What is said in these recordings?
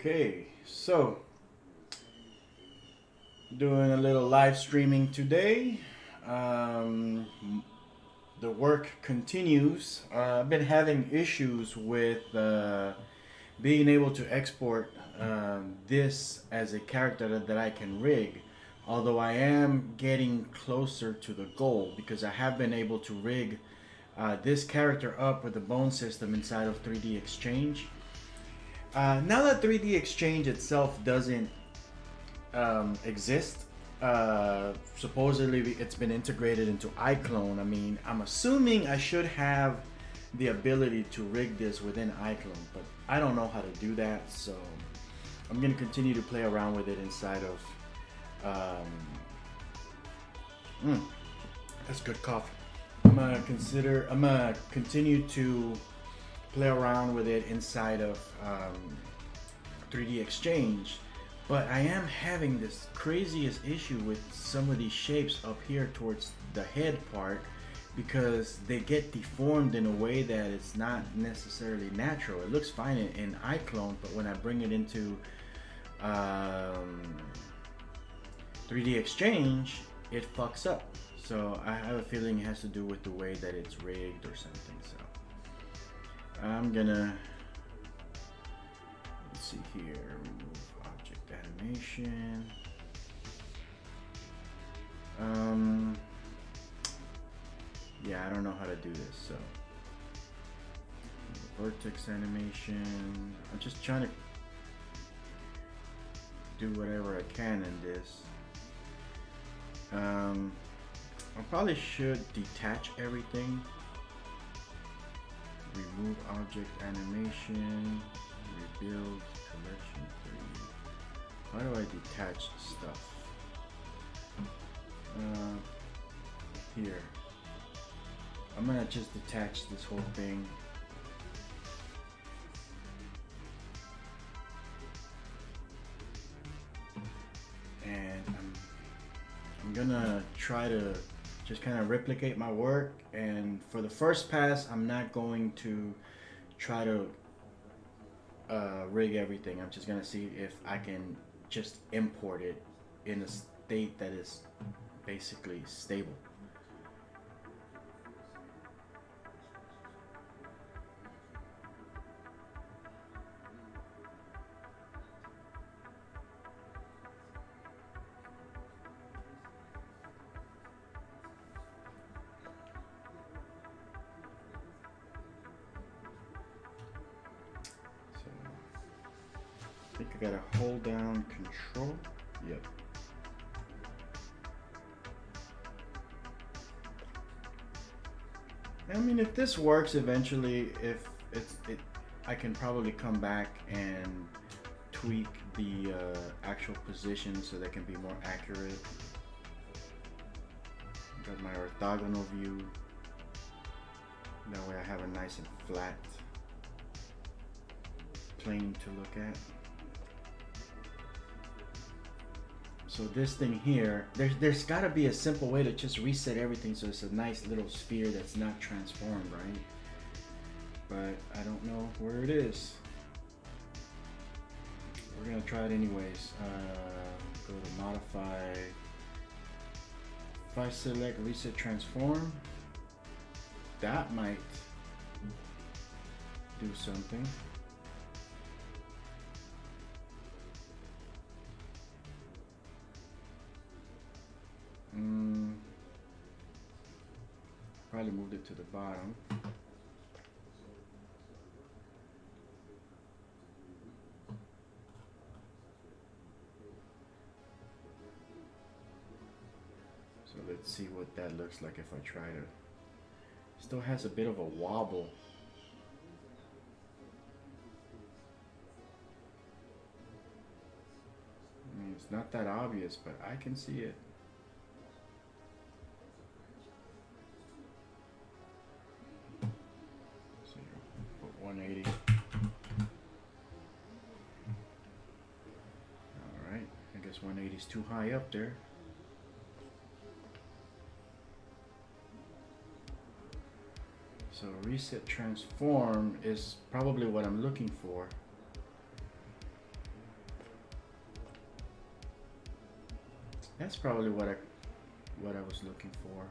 Okay, so doing a little live streaming today. Um, the work continues. I've been having issues with being able to export this as a character that I can rig. Although I am getting closer to the goal because I have been able to rig this character up with the bone system inside of 3D Exchange. Now that 3D Exchange itself doesn't exist, supposedly it's been integrated into iClone. I mean, I'm assuming I should have the ability to rig this within iClone, but I don't know how to do that, so I'm going to continue to play around with it inside of. That's good coffee. I'm gonna continue to play around with it inside of 3D Exchange, but I am having this craziest issue with some of these shapes up here towards the head part because they get deformed in a way that it's not necessarily natural. It looks fine in iClone, but when I bring it into 3D Exchange, it fucks up. So I have a feeling it has to do with the way that it's rigged or something. So I'm gonna, let's see here, remove object animation. Yeah, I don't know how to do this, so vertex animation. I'm just trying to do whatever I can in this. I probably should detach everything. Remove object animation, rebuild collection 3. How do I detach stuff? Here. I'm gonna just detach this whole thing. And I'm gonna try to just kind of replicate my work, and for the first pass I'm not going to try to rig everything. I'm just gonna see if I can just import it in a state that is basically stable. I think I gotta hold down control. Yep. I mean, if this works eventually, if I can probably come back and tweak the actual position so they can be more accurate. Got my orthogonal view. That way I have a nice and flat plane to look at. So this thing here, there's got to be a simple way to just reset everything so it's a nice little sphere that's not transformed, right? But I don't know where it is. We're gonna try it anyways. Go to modify. If I select reset transform, that might do something. Probably moved it to the bottom. So let's see what that looks like if I try to. Still has a bit of a wobble. I mean, it's not that obvious, but I can see it. So put 180. All right, I guess 180 is too high up there. So reset transform is probably what I'm looking for. That's probably what I was looking for.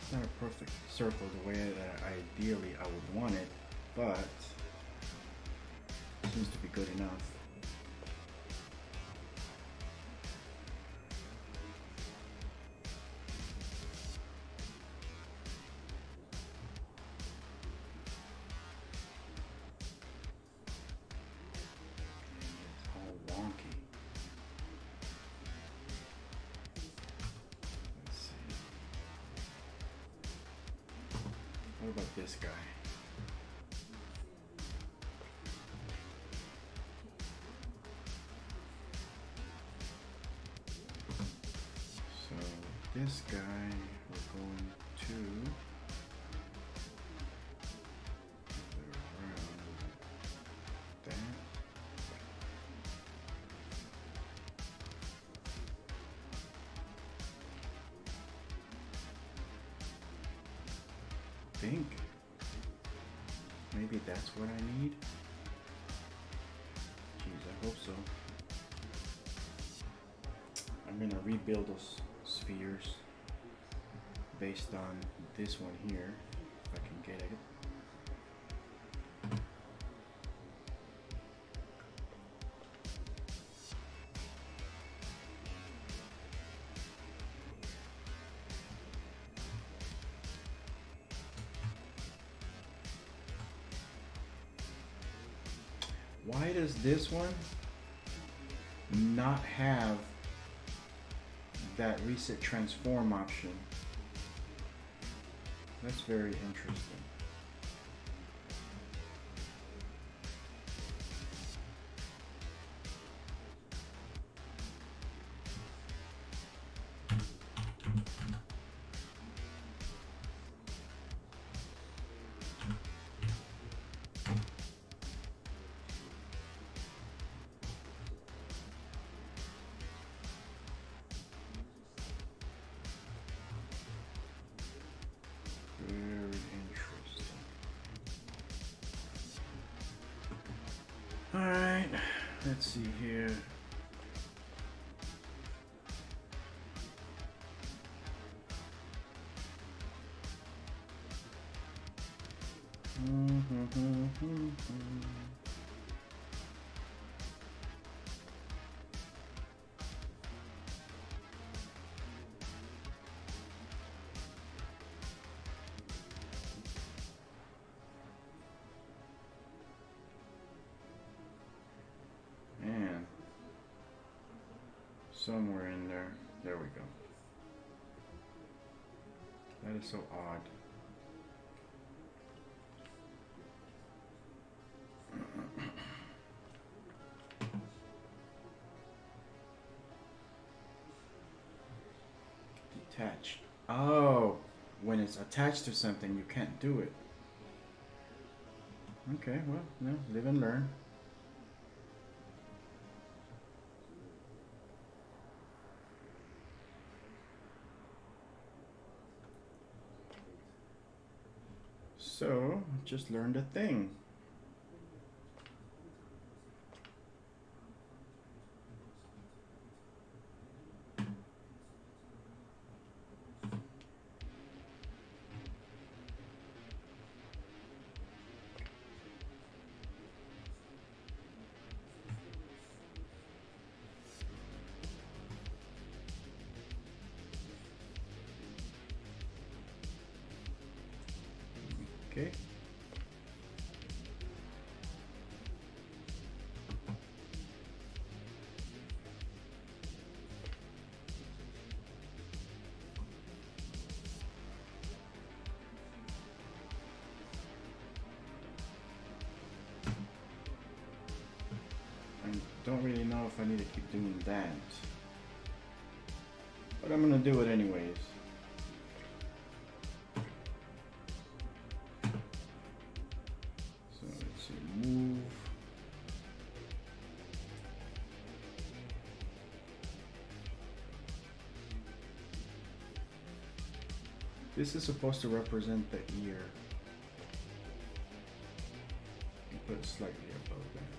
It's not a perfect circle the way that ideally I would want it, but it seems to be good enough. It's all wonky. Let's see. What about this guy? So this guy, we're going to around that. Think maybe that's what I need. Jeez, I hope so. I'm gonna rebuild those spheres based on this one here, if I can get it. Why does this one not have that reset transform option? That's very interesting. Very interesting. All right, let's see here. Man, somewhere in there. There we go. That is so odd. Detached. Oh, when it's attached to something, you can't do it. Okay, well, no, live and learn. So, just learned a thing. Okay. I don't really know if I need to keep doing that, but I'm gonna do it anyways. So let's see, move. This is supposed to represent the ear. You put it slightly above that.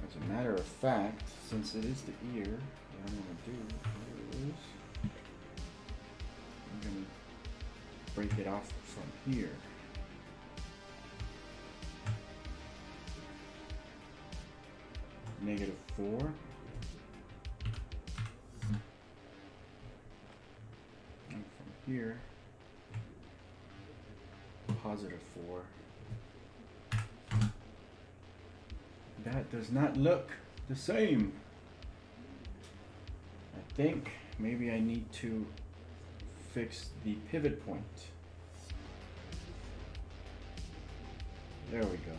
As a matter of fact, since it is the ear, what I'm going to do is I'm going to break it off from here. -4. And from here, +4. That does not look the same. I think maybe I need to fix the pivot point. There we go.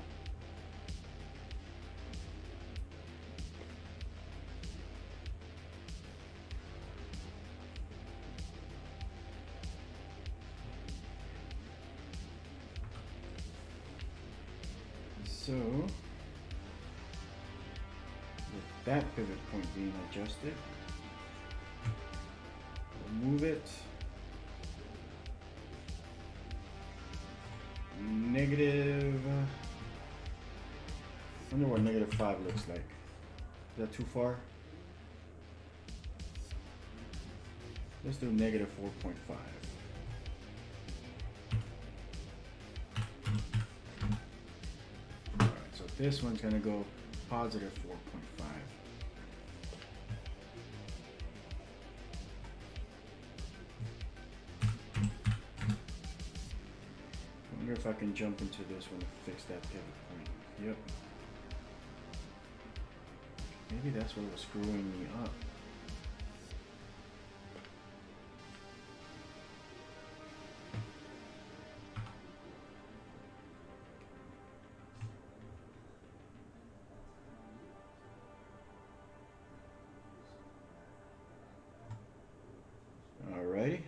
So, with that pivot point being adjusted, we'll move it negative. I wonder what -5 looks like. Is that too far? Let's do -4.5. So this one's going to go +4.5. I wonder if I can jump into this one to fix that pivot point. Yep. Maybe that's what was screwing me up. Alrighty.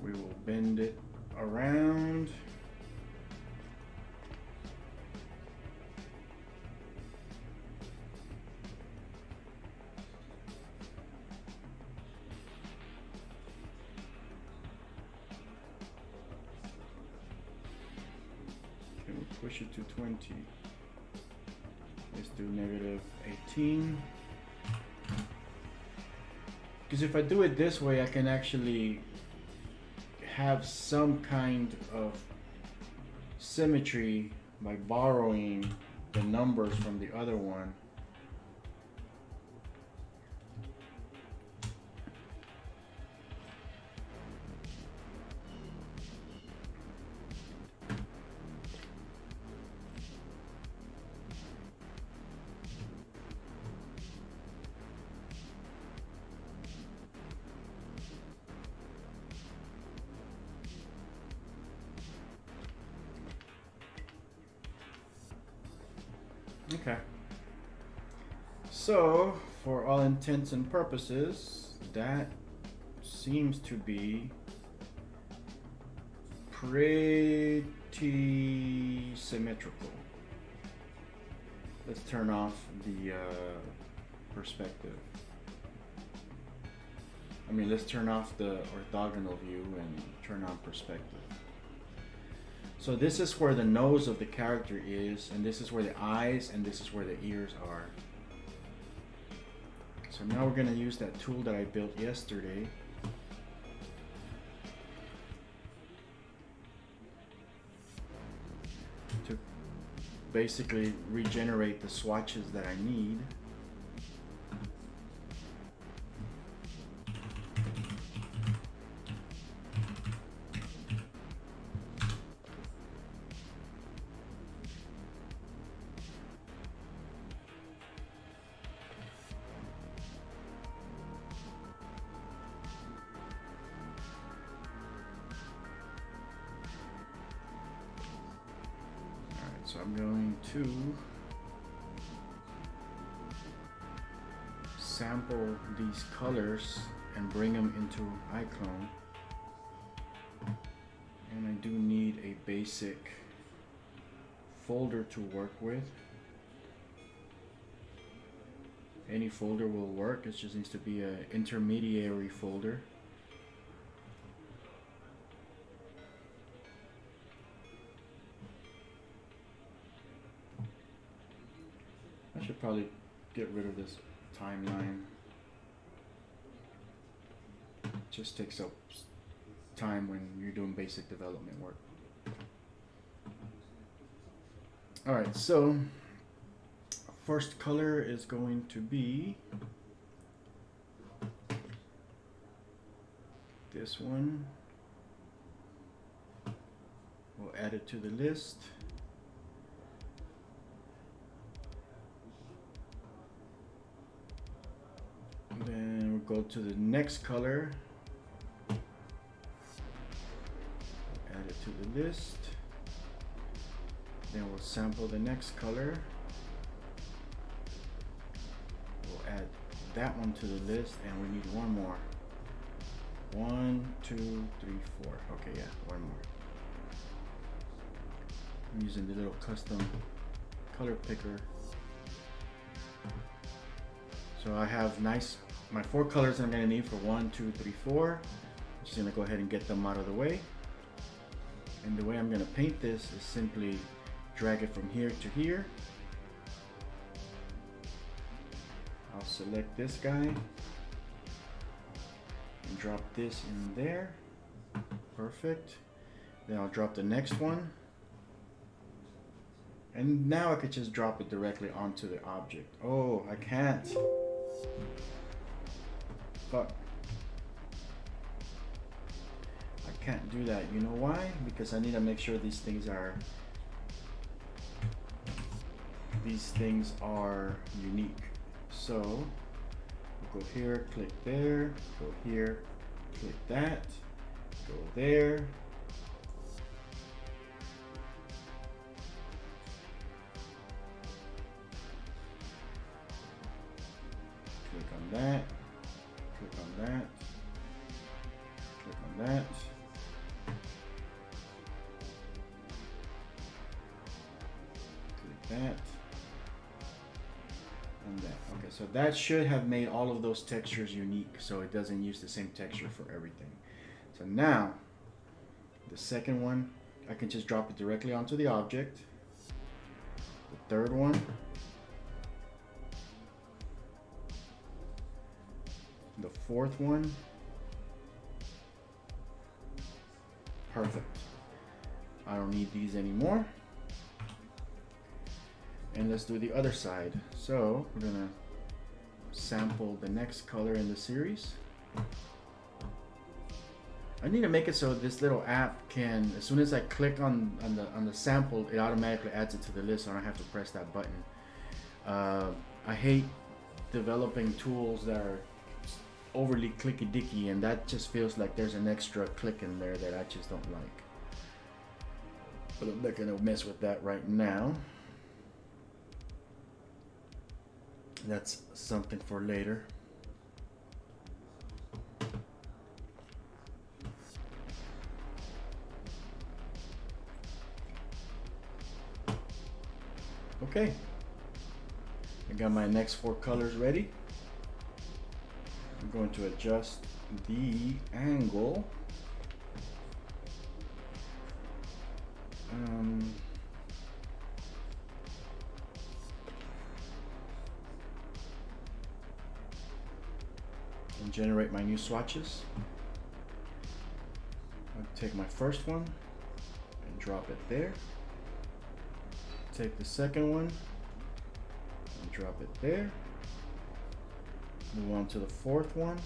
We will bend it around. Can we push it to 20? Let's do -18. Because if I do it this way, I can actually have some kind of symmetry by borrowing the numbers from the other one. Okay. So, for all intents and purposes, that seems to be pretty symmetrical. Let's turn off the perspective. I mean, let's turn off the orthogonal view and turn on perspective. So this is where the nose of the character is, and this is where the eyes, and this is where the ears are. So now we're going to use that tool that I built yesterday. To basically regenerate the swatches that I need. So I'm going to sample these colors and bring them into iClone. And I do need a basic folder to work with. Any folder will work, it just needs to be an intermediary folder. I should probably get rid of this timeline. It just takes up time when you're doing basic development work. Alright, so first color is going to be this one. We'll add it to the list. Then we'll go to the next color. Add it to the list. Then we'll sample the next color. We'll add that one to the list, and we need one more. 1, 2, 3, 4. Okay, yeah, one more. I'm using the little custom color picker. So I have my 4 colors I'm gonna need for 1, 2, 3, 4. I'm just gonna go ahead and get them out of the way. And the way I'm gonna paint this is simply drag it from here to here. I'll select this guy and drop this in there. Perfect. Then I'll drop the next one. And now I could just drop it directly onto the object. Oh, I can't. Fuck. I can't do that. You know why? Because I need to make sure these things are unique. So we'll go here, click there, go here, click that, go there. Click on that, click on that, click on that. Click that. And that. Okay, so that should have made all of those textures unique, so it doesn't use the same texture for everything. So now, the second one, I can just drop it directly onto the object. The third one. The fourth one. Perfect. I don't need these anymore. And let's do the other side. So we're gonna sample the next color in the series. I need to make it so this little app can, as soon as I click on the sample, it automatically adds it to the list, so I don't have to press that button. I hate developing tools that are overly clicky-dicky, and that just feels like there's an extra click in there that I just don't like. But I'm not gonna mess with that right now. That's something for later. Okay, I got my next 4 colors ready. I'm going to adjust the angle. And generate my new swatches. I'll take my first one and drop it there. Take the second one and drop it there. Move on to the fourth one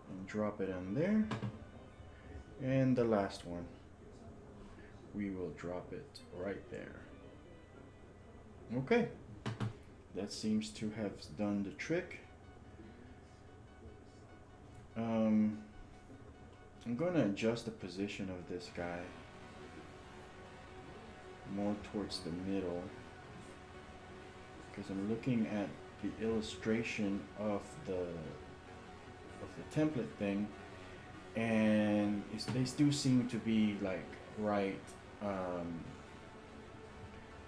and drop it in there. And the last one, we will drop it right there. Okay, that seems to have done the trick. I'm going to adjust the position of this guy. more towards the middle because I'm looking at the illustration of the template thing, and they do seem to be like right,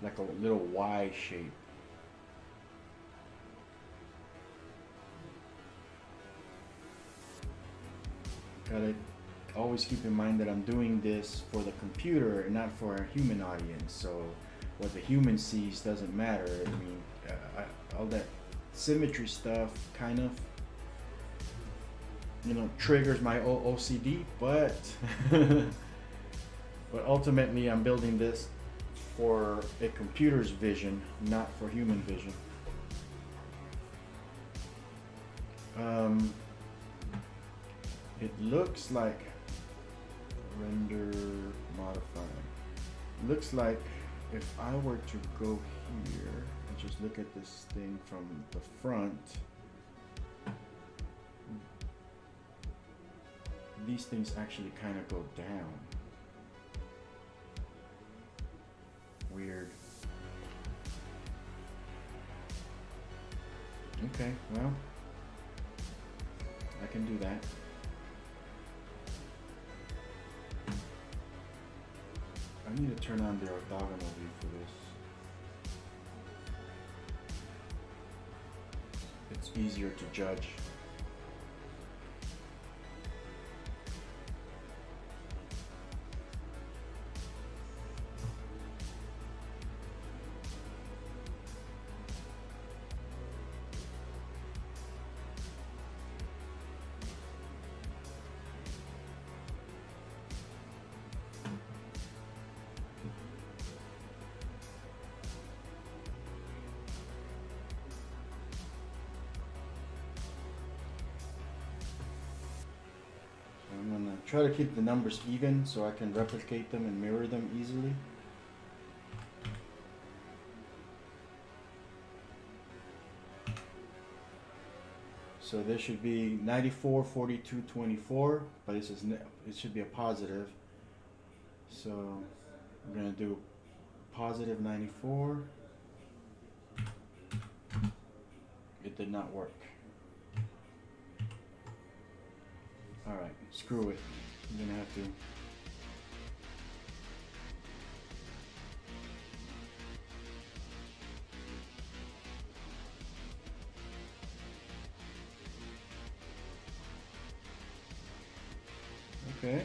like a little Y shape. Gotta always keep in mind that I'm doing this for the computer and not for a human audience. So what the human sees doesn't matter. I mean, all that symmetry stuff kind of, you know, triggers my OCD, but but ultimately I'm building this for a computer's vision, not for human vision. It looks like render modify. Looks like if I were to go here and just look at this thing from the front, these things actually kind of go down. Weird. Okay, well, I can do that. I need to turn on the orthogonal view for this. It's easier to judge. I'm gonna try to keep the numbers even so I can replicate them and mirror them easily. So this should be 94, 42, 24, but this is it should be a positive. So I'm gonna do positive 94. It did not work. Alright, screw it. I'm gonna have to. Okay.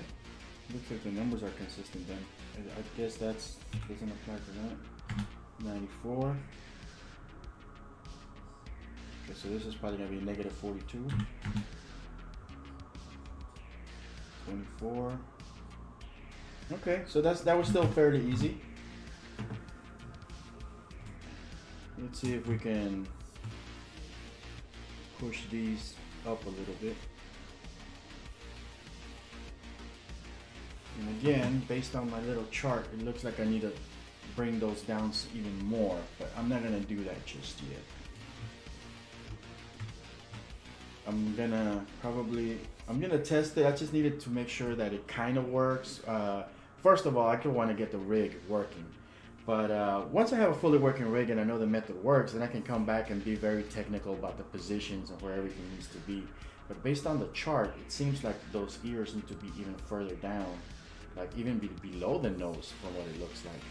Looks like the numbers are consistent then. I guess that's doesn't apply for that. 94. Okay, so this is probably gonna be negative 42. 24. Okay, so that was still fairly easy. Let's see if we can push these up a little bit. And again, based on my little chart, it looks like I need to bring those down even more, but I'm not gonna do that just yet. I'm gonna test it. I just needed to make sure that it kind of works. First of all, I could want to get the rig working, but once I have a fully working rig and I know the method works, then I can come back and be very technical about the positions and where everything needs to be. But based on the chart, it seems like those ears need to be even further down, like even below the nose from what it looks like.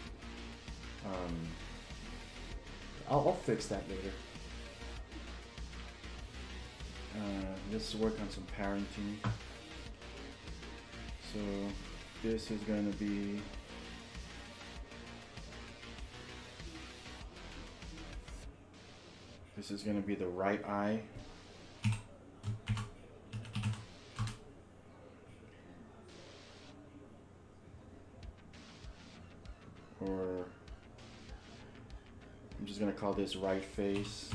I'll fix that later. Let's work on some parenting. So this is going to be the right eye. Or I'm just going to call this right face.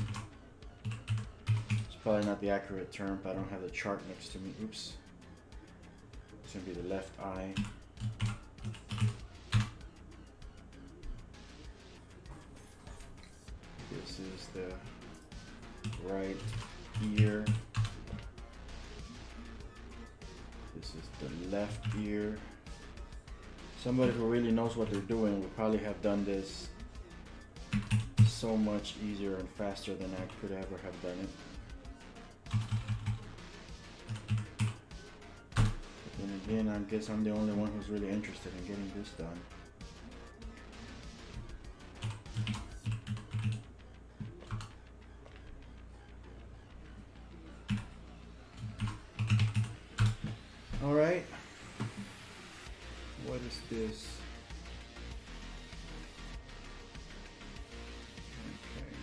Probably not the accurate term, but I don't have the chart next to me. Oops. It's going to be the left eye. This is the right ear. This is the left ear. Somebody who really knows what they're doing would probably have done this so much easier and faster than I could ever have done it. And again, I guess I'm the only one who's really interested in getting this done. All right. What is this? Okay.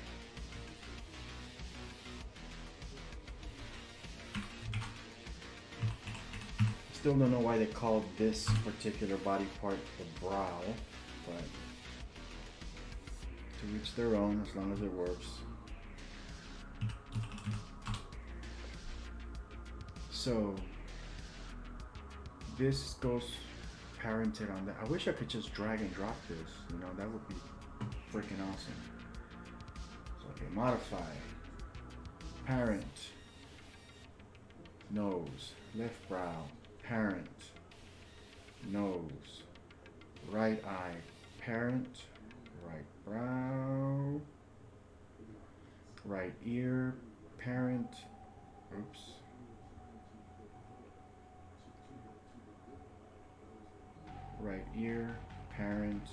Still don't know why they called this particular body part the brow, but to each their own, as long as it works. So this goes parented on that. I wish I could just drag and drop this, you know, that would be freaking awesome. So okay, modify, parent, nose, left brow, parent, nose, right eye, parent, right brow, right ear, parent, oops. Right ear, parent,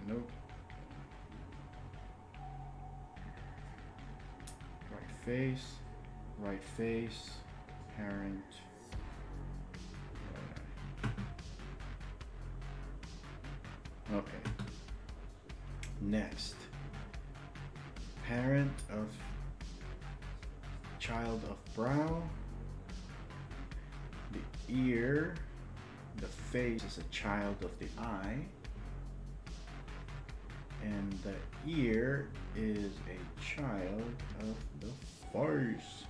nope. Right face, parent, right eye. Okay. Next, parent of child of brow, the ear. The face is a child of the eye, and the ear is a child of the face.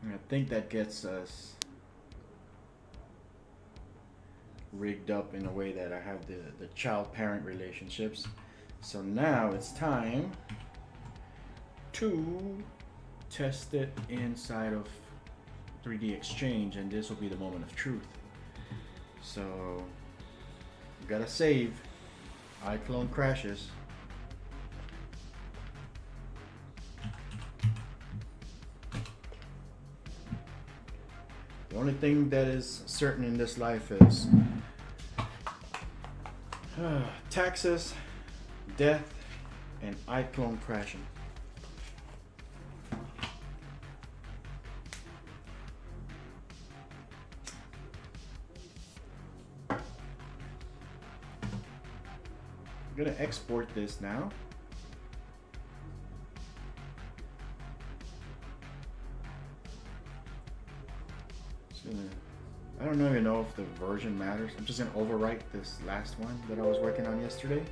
And I think that gets us rigged up in a way that I have the child-parent relationships. So now it's time to test it inside of 3D Exchange, and this will be the moment of truth. So gotta save. iClone crashes. The only thing that is certain in this life is taxes, death, and iClone crashing. I'm gonna export this now. I don't even know if the version matters. I'm just gonna overwrite this last one that I was working on yesterday.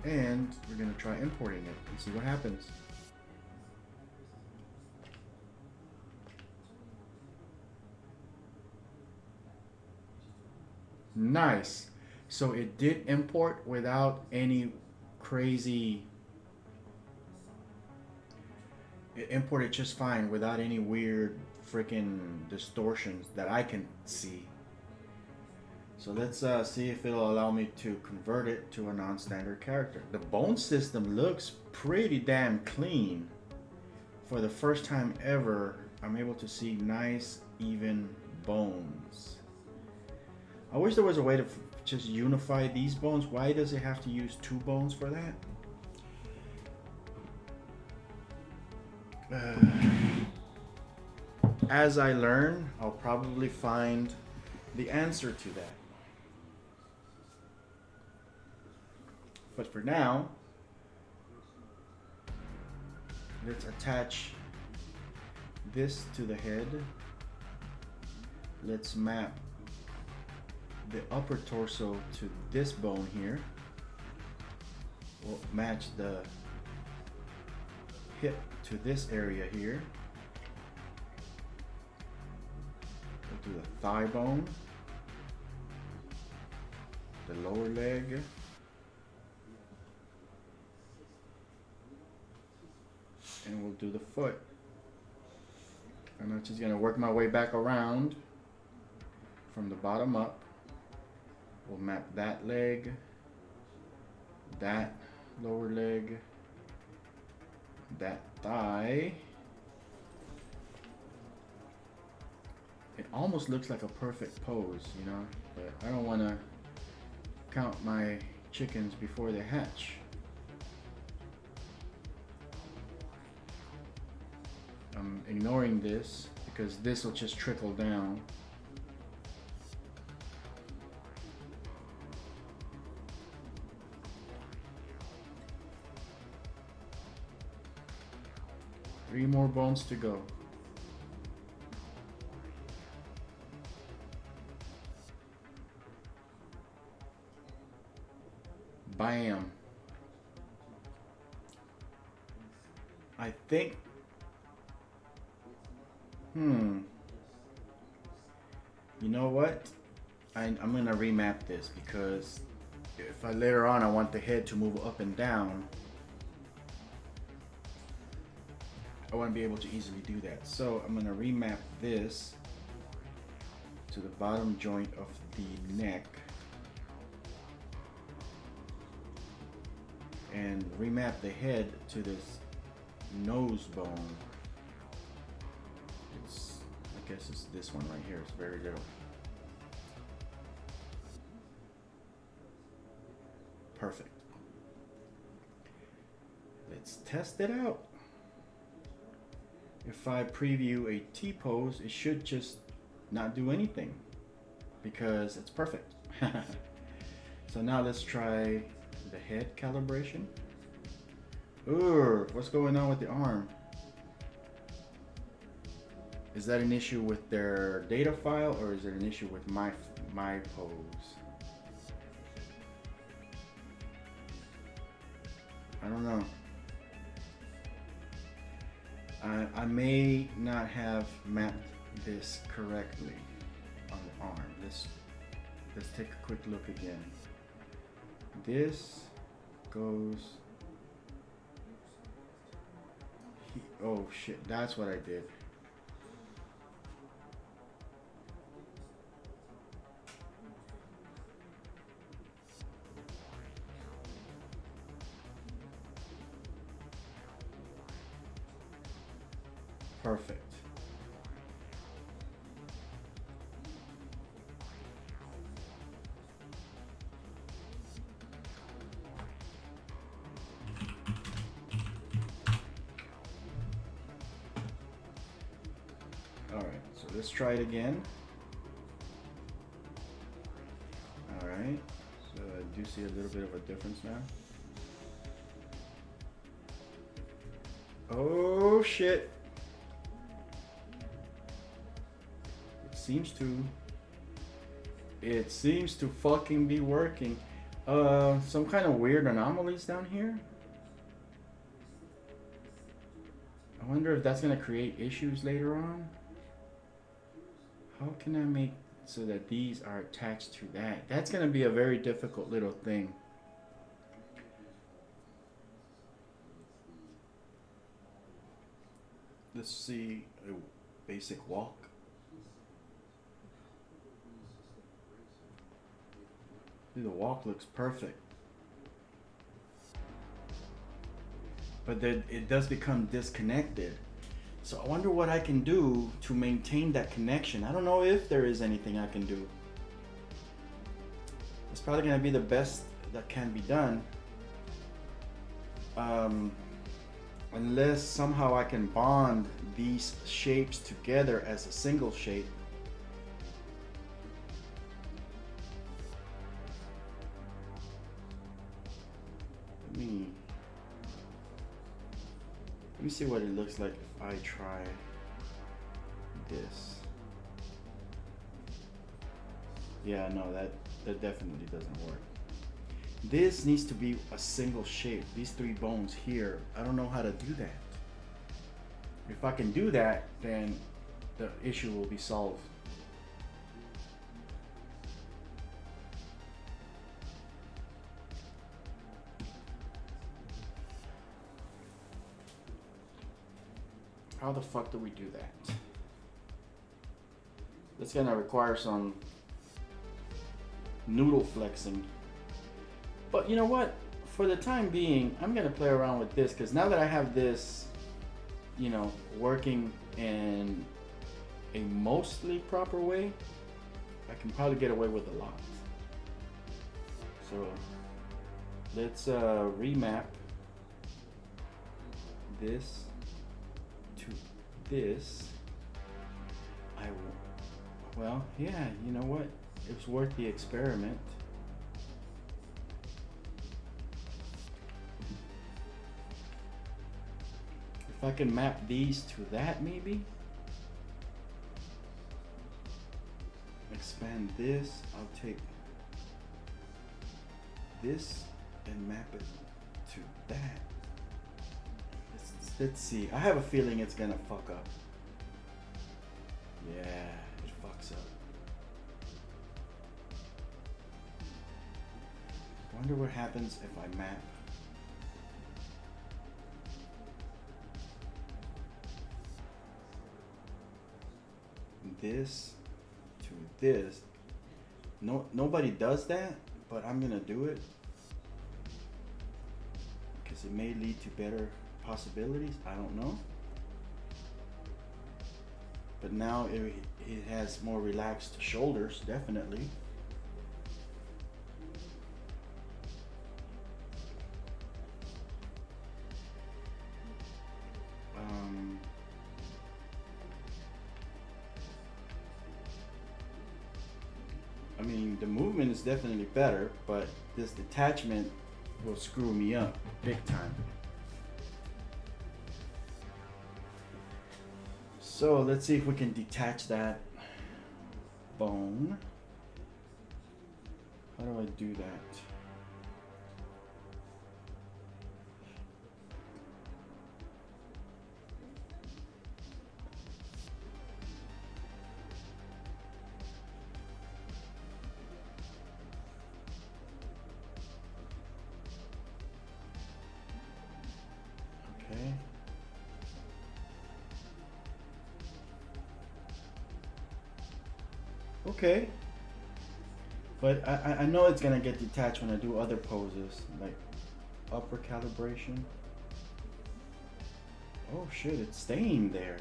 And we're gonna try importing it and see what happens. Nice. So it did import without any crazy. It imported just fine without any weird freaking distortions that I can see. So let's see if it'll allow me to convert it to a non-standard character. The bone system looks pretty damn clean. For the first time ever, I'm able to see nice, even bones. I wish there was a way to just unify these bones. Why does it have to use two bones for that? As I learn, I'll probably find the answer to that. But for now, let's attach this to the head. Let's map the upper torso to this bone here. We'll match the hip to this area here. We'll do the thigh bone, the lower leg, and we'll do the foot. And I'm just gonna work my way back around from the bottom up. We'll map that leg, that lower leg, that thigh. It almost looks like a perfect pose, you know, but I don't want to count my chickens before they hatch. I'm ignoring this because this will just trickle down. Three more bones to go. Bam. I think. You know what? I'm gonna remap this because if I later on I want the head to move up and down, I want to be able to easily do that. So I'm gonna remap this to the bottom joint of the neck and remap the head to this nose bone. I guess it's this one right here. It's very little. Perfect. Let's test it out. If I preview a T-pose, it should just not do anything because it's perfect. So now let's try the head calibration. Ooh, what's going on with the arm? Is that an issue with their data file or is it an issue with my pose? I don't know. I may not have mapped this correctly on the arm. Let's take a quick look again. This goes. Oh shit! That's what I did. Perfect. All right, so let's try it again. All right, so I do see a little bit of a difference now. Oh shit. It seems to fucking be working. Some kind of weird anomalies down here. I wonder if that's gonna create issues later on. How can I make so that these are attached to that? That's gonna be a very difficult little thing. Let's see a basic walk. The walk looks perfect. But then it does become disconnected. So I wonder what I can do to maintain that connection. I don't know if there is anything I can do. It's probably going to be the best that can be done. Unless somehow I can bond these shapes together as a single shape. Let me see what it looks like if I try this. Yeah, no, that definitely doesn't work. This needs to be a single shape. These three bones here, I don't know how to do that. If I can do that, then the issue will be solved. How the fuck do we do that? It's gonna require some noodle flexing. But you know what? For the time being, I'm gonna play around with this because now that I have this, you know, working in a mostly proper way, I can probably get away with a lot. So let's remap this to this. Well, yeah, you know what? It was worth the experiment. If I can map these to that, maybe? Expand this, I'll take this and map it to that. Let's see. I have a feeling it's gonna fuck up. Yeah, it fucks up. Wonder what happens if I map this to this. Nobody does that, but I'm gonna do it because it may lead to better possibilities. I don't know. But now it has more relaxed shoulders, definitely. I mean, the movement is definitely better, but this detachment will screw me up big time. So let's see if we can detach that bone. How do I do that? Okay. Okay. But I know it's gonna get detached when I do other poses, like upper calibration. Oh shit, it's staying there.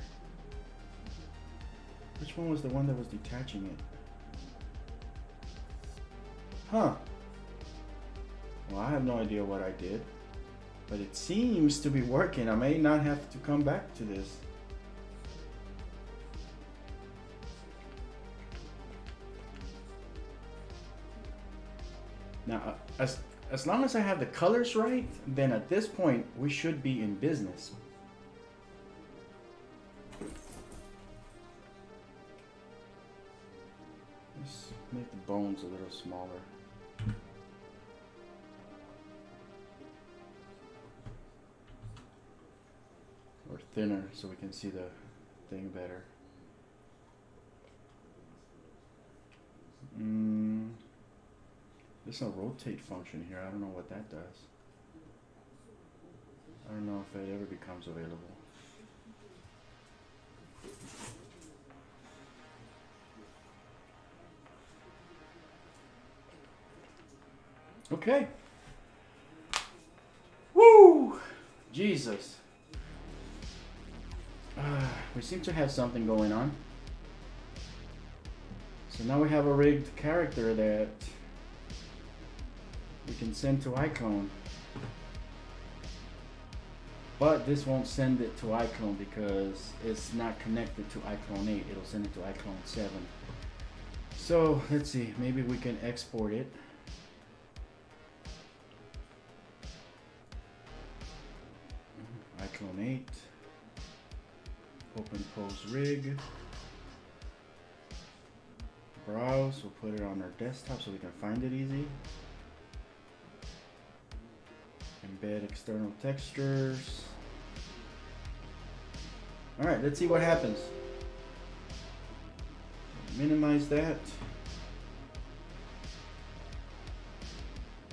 Which one was the one that was detaching it? Huh. Well, I have no idea what I did, but it seems to be working. I may not have to come back to this. Now, as long as I have the colors right, then at this point, we should be in business. Let's make the bones a little smaller. Or thinner so we can see the thing better. There's no rotate function here. I don't know what that does. I don't know if it ever becomes available. Okay. Woo! Jesus. We seem to have something going on. So now we have a rigged character that we can send to iClone. But this won't send it to iClone because it's not connected to iClone 8. It'll send it to iClone 7. So let's see, maybe we can export it. iClone 8. Open pose rig. Browse, we'll put it on our desktop so we can find it easy. Embed external textures. Alright, let's see what happens. Minimize that.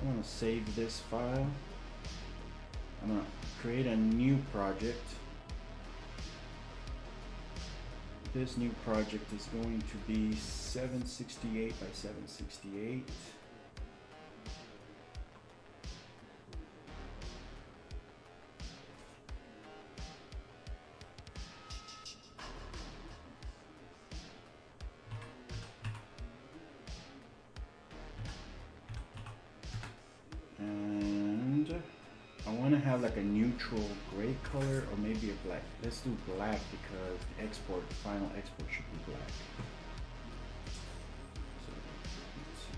I want to save this file. I'm going to create a new project. This new project is going to be 768 by 768. And I want to have like a neutral gray color or maybe a black. Let's do black because the export, the final export should be black. So let's see.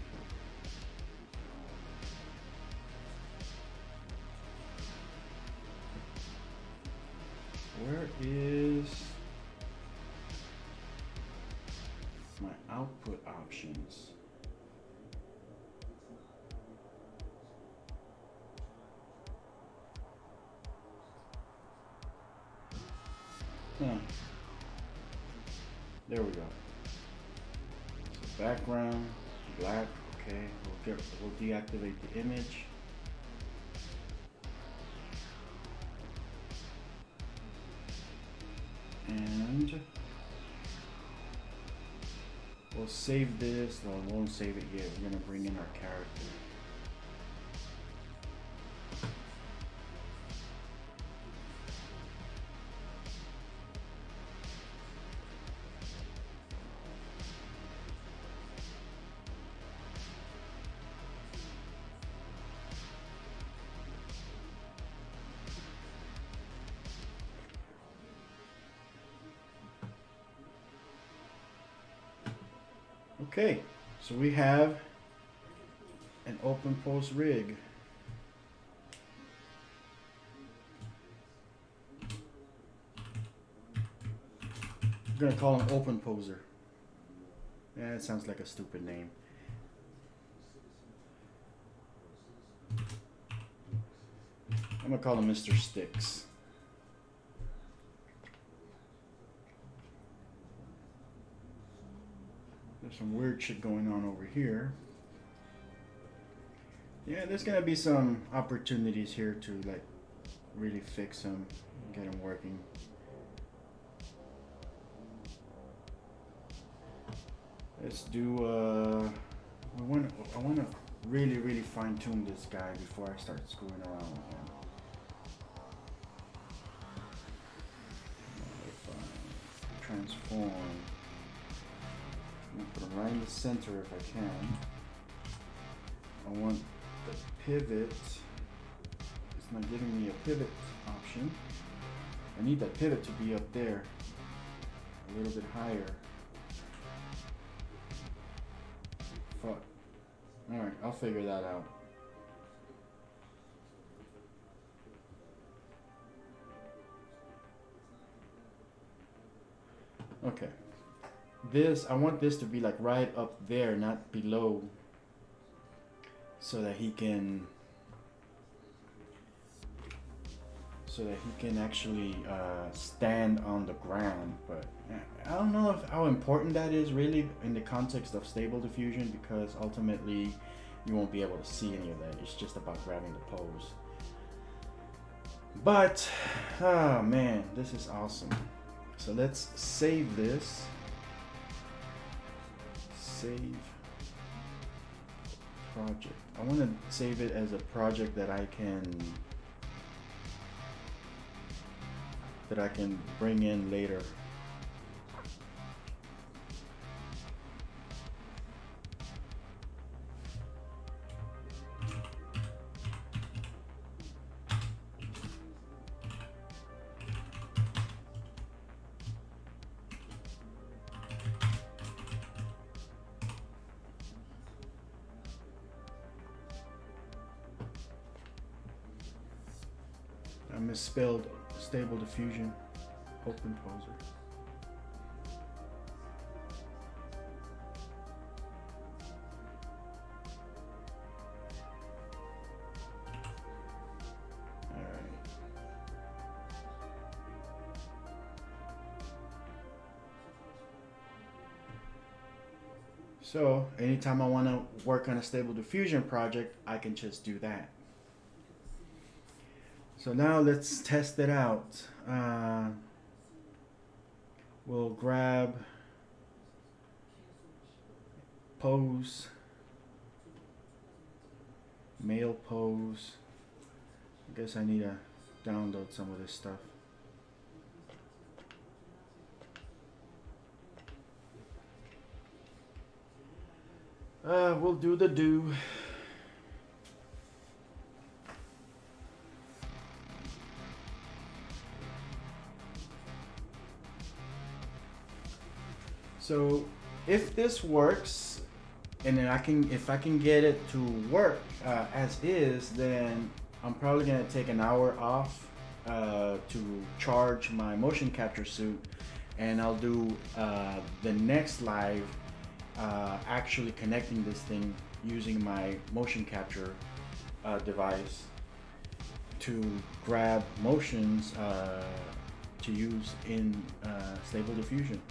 Where is my output options? There we go. So background, black, okay. We'll deactivate the image. And we'll save this. No, we won't save it yet. We're gonna bring in our character. Okay, so we have an OpenPose rig. I'm gonna call him OpenPoser. Yeah, it sounds like a stupid name. I'm gonna call him Mr. Sticks. There's some weird shit going on over here. Yeah, there's gonna be some opportunities here to like really fix them, get them working. Let's do I wanna really fine tune this guy before I start screwing around with him. Transform. I'm gonna put them right in the center if I can. I want the pivot. It's not giving me a pivot option. I need that pivot to be up there, a little bit higher. Fuck. Alright, I'll figure that out. Okay. This, I want this to be like right up there, not below, so that he can actually stand on the ground. But I don't know how important that is really in the context of Stable Diffusion, because ultimately you won't be able to see any of that. It's just about grabbing the pose. But oh man, this is awesome. So let's save this. Save project. I want to save it as a project that I can bring in later. I misspelled Stable Diffusion, OpenPoser. So anytime I want to work on a Stable Diffusion project, I can just do that. So now let's test it out. We'll grab pose, male pose. I guess I need to download some of this stuff. We'll do the do. So if this works, and then if I can get it to work as is, then I'm probably gonna take an hour off to charge my motion capture suit, and I'll do the next live actually connecting this thing using my motion capture device to grab motions to use in Stable Diffusion.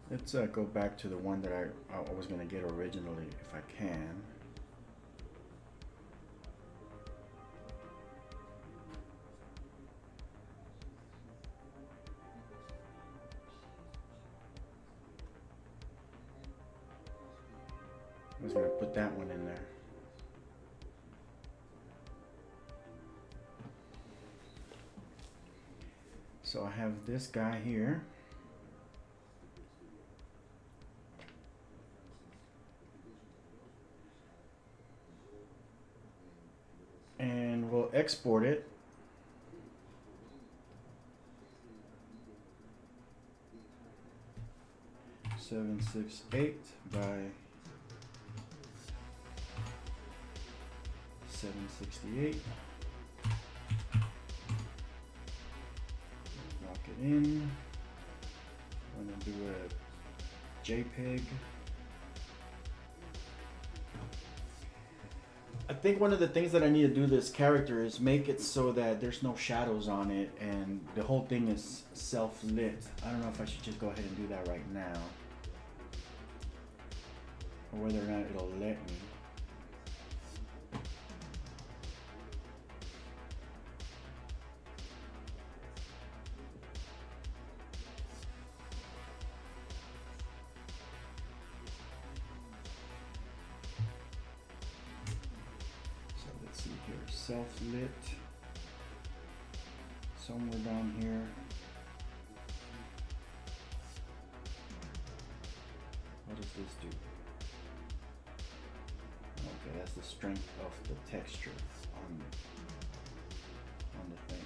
Let's go back to the one that I was going to get originally, if I can. I was going to put that one in there. So I have this guy here. And we'll export it. .768 by 768. Lock it in. I'm gonna do a JPEG. I think one of the things that I need to do this character is make it so that there's no shadows on it and the whole thing is self-lit. I don't know if I should just go ahead and do that right now, or whether or not it'll let me. Self-lit somewhere down here. What does this do? Okay, that's the strength of the texture on the thing.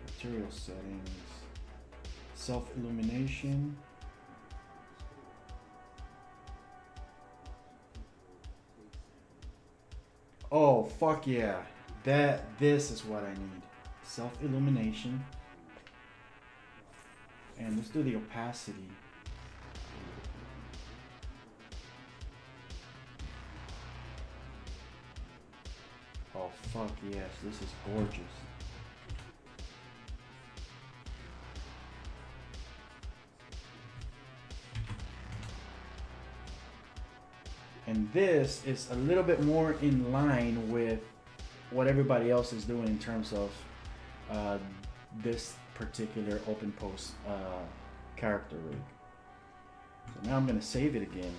Material settings, self-illumination. Oh, fuck yeah. This is what I need. Self-illumination. And let's do the opacity. Oh, fuck yes. This is gorgeous. And this is a little bit more in line with what everybody else is doing in terms of this particular OpenPose character rig. So now I'm going to save it again.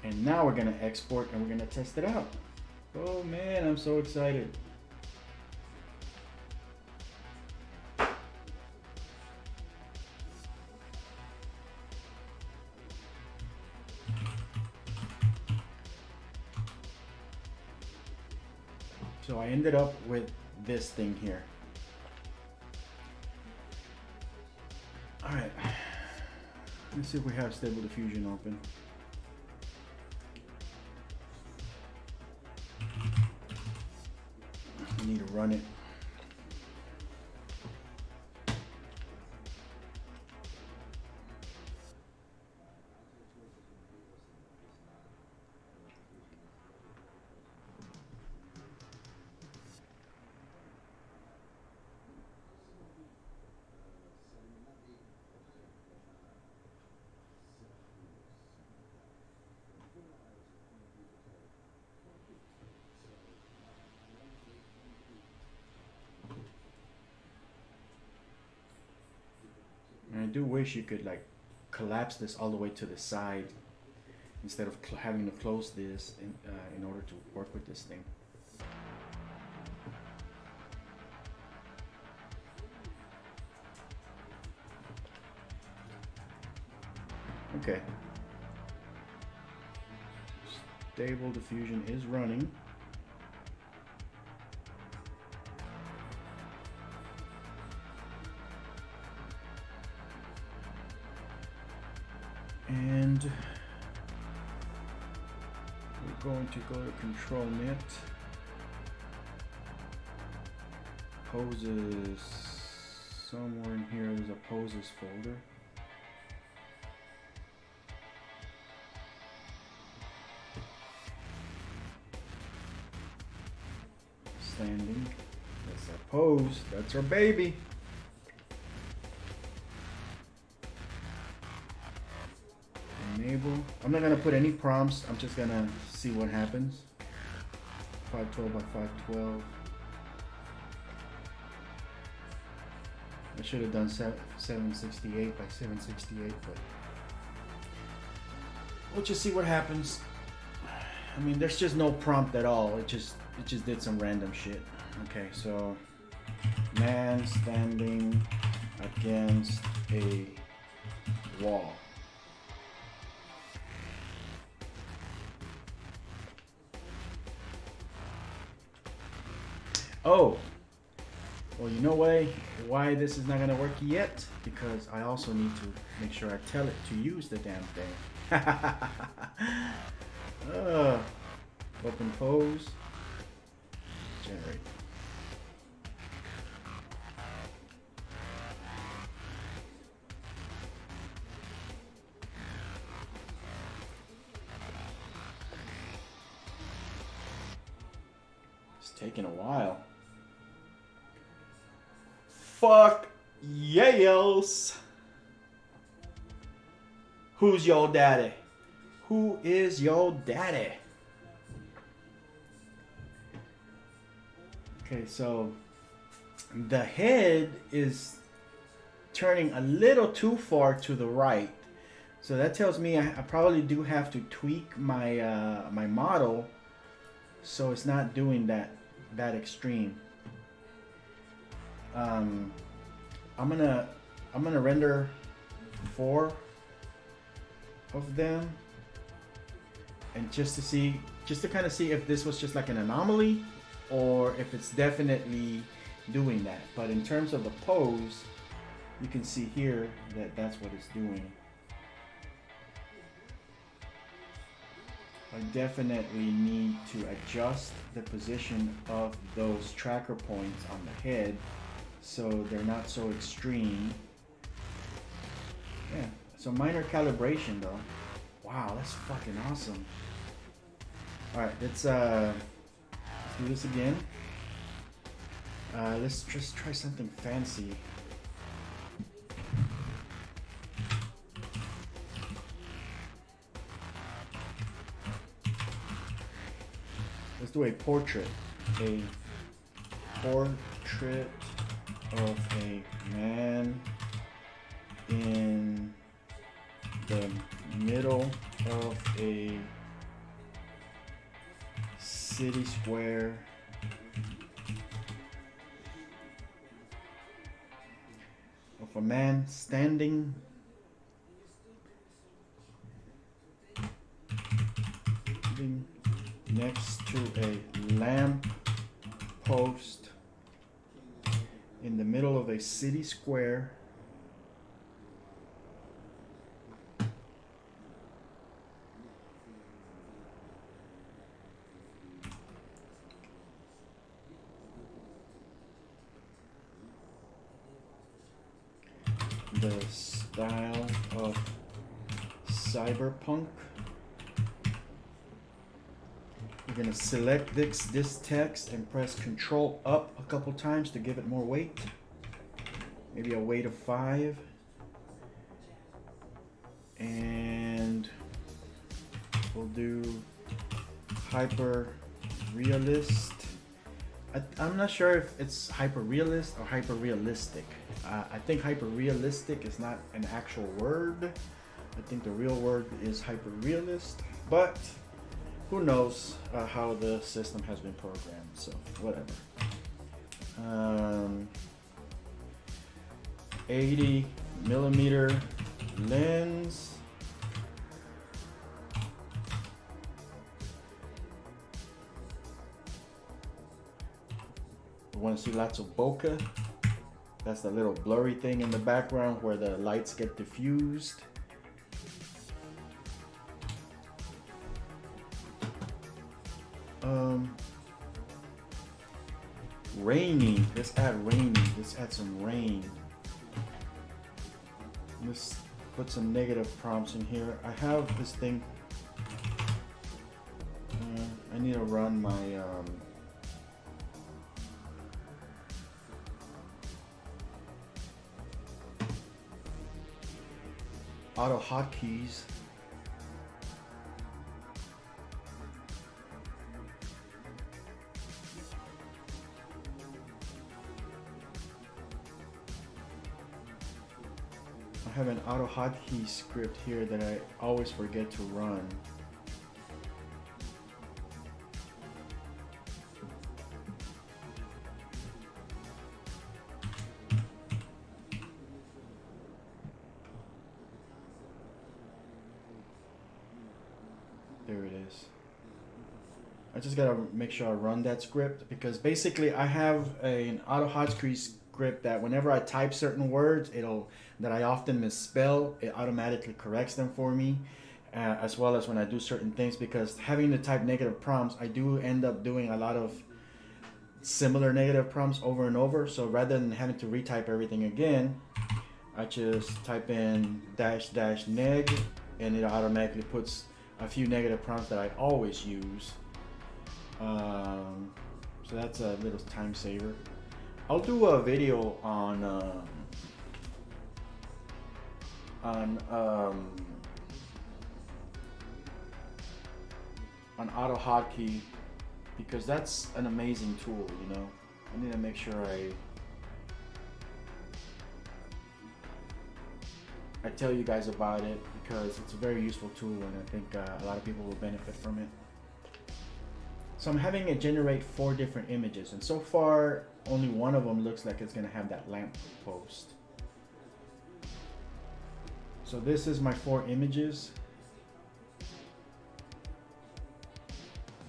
And now we're going to export and we're going to test it out. Oh man, I'm so excited. So I ended up with this thing here. All right, let's see if we have Stable Diffusion open. We need to run it. do wish you could like collapse this all the way to the side instead of having to close this in order to work with this thing. Okay. Stable diffusion is running. And we're going to go to control net. Poses. Somewhere in here there's a poses folder. Standing. That's our pose. That's our baby. Enable. I'm not gonna put any prompts. I'm just gonna see what happens. 512 by 512. I should have done 768 by 768, but we'll just see what happens. I mean, there's just no prompt at all. It just did some random shit. Okay, so man standing against a wall. Oh, well, you know why this is not gonna work yet? Because I also need to make sure I tell it to use the damn thing. Open pose, generate. It's taking a while. Fuck yes. Who's your daddy? Who is your daddy? Okay, so the head is turning a little too far to the right. So that tells me I probably do have to tweak my my model so it's not doing that extreme. I'm gonna render 4 of them, and just to kind of see if this was just like an anomaly or if it's definitely doing that. But in terms of the pose, you can see here that that's what it's doing. I definitely need to adjust the position of those tracker points on the head so they're not so extreme. Yeah, so minor calibration though. Wow, that's fucking awesome. Alright, let's do this again. Let's just try something fancy. Let's do a portrait. A portrait of a man in the middle of a city square. Of a man standing next to a lamp post in the middle of a city square. The style of cyberpunk. We're going to select this text and press Control up a couple times to give it more weight. Maybe a weight of 5. And we'll do hyper realist. I'm not sure if it's hyper realist or hyper realistic. I think hyper realistic is not an actual word. I think the real word is hyper realist, but who knows how the system has been programmed, so whatever. Um, 80 millimeter lens. We want to see lots of bokeh. That's the little blurry thing in the background where the lights get diffused. Rainy. Let's add rainy. Let's add some rain. Let's put some negative prompts in here. I have this thing. I need to run my auto hotkeys. I have an auto hotkey script here that I always forget to run. There it is. I just gotta make sure I run that script because basically I have an auto hotkey script that whenever I type certain words, that I often misspell, it automatically corrects them for me, as well as when I do certain things, because having to type negative prompts, I do end up doing a lot of similar negative prompts over and over. So rather than having to retype everything again, I just type in -- neg, and it automatically puts a few negative prompts that I always use. So that's a little time saver. I'll do a video on auto hotkey because that's an amazing tool, you know. I need to make sure I tell you guys about it because it's a very useful tool and I think a lot of people will benefit from it. So I'm having it generate 4 different images, and so far only one of them looks like it's gonna have that lamp post. So this is my 4 images.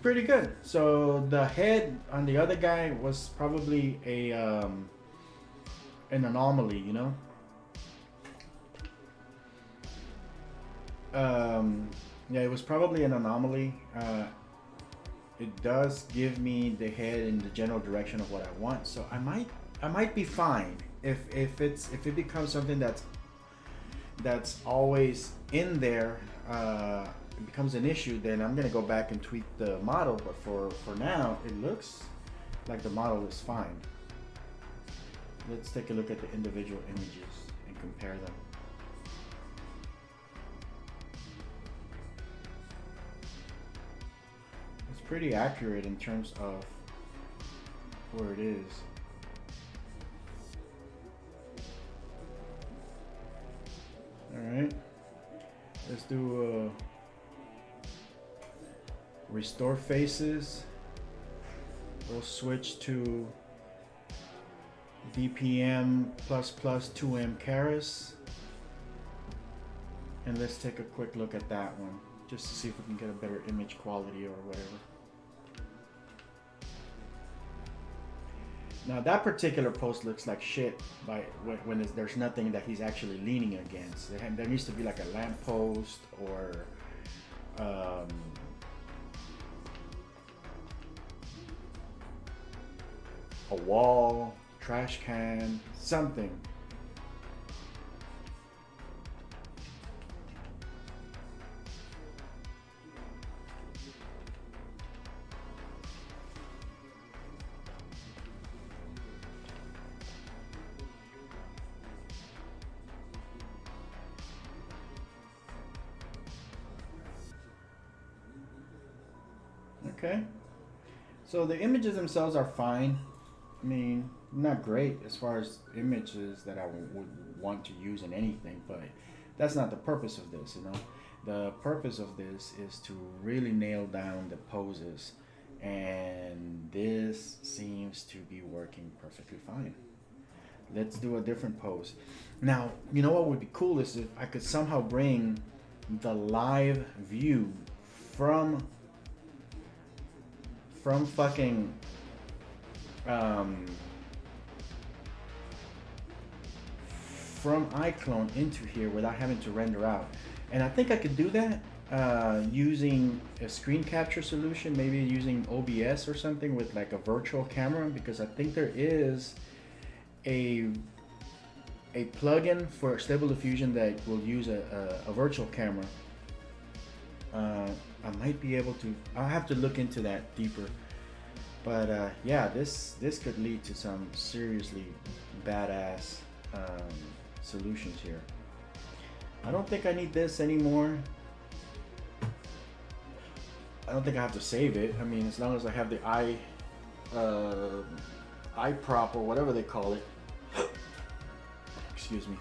Pretty good. So the head on the other guy was probably an anomaly, you know. Yeah, it was probably an anomaly. It does give me the head in the general direction of what I want, so I might be fine if it becomes something that's always in there. It becomes an issue, then I'm gonna go back and tweak the model. But for now, it looks like the model is fine. Let's take a look at the individual images and compare them. Pretty accurate in terms of where it is. All right, let's do restore faces. We'll switch to BPM ++ 2M Keras, and let's take a quick look at that one just to see if we can get a better image quality or whatever. Now that particular post looks like shit when there's nothing that he's actually leaning against. There needs to be like a lamp post or a wall, trash can, something. Okay, so the images themselves are fine. I mean, not great as far as images that I would want to use in anything, but that's not the purpose of this, you know. The purpose of this is to really nail down the poses, and this seems to be working perfectly fine. Let's do a different pose. Now, you know what would be cool is if I could somehow bring the live view from fucking um, from iClone into here without having to render out. And I think I could do that using a screen capture solution, maybe using OBS or something with like a virtual camera, because I think there is a plugin for Stable Diffusion that will use a virtual camera. I might be able to. I'll have to look into that deeper. But yeah, this could lead to some seriously badass solutions here. I don't think I need this anymore. I don't think I have to save it. I mean, as long as I have the iProp or whatever they call it. Excuse me.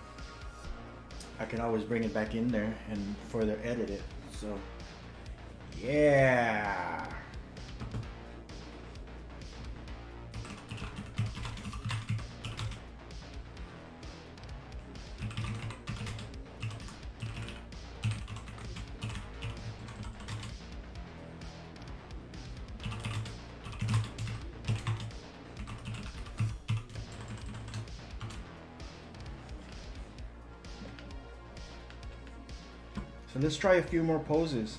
I can always bring it back in there and further edit it. So, yeah. So let's try a few more poses.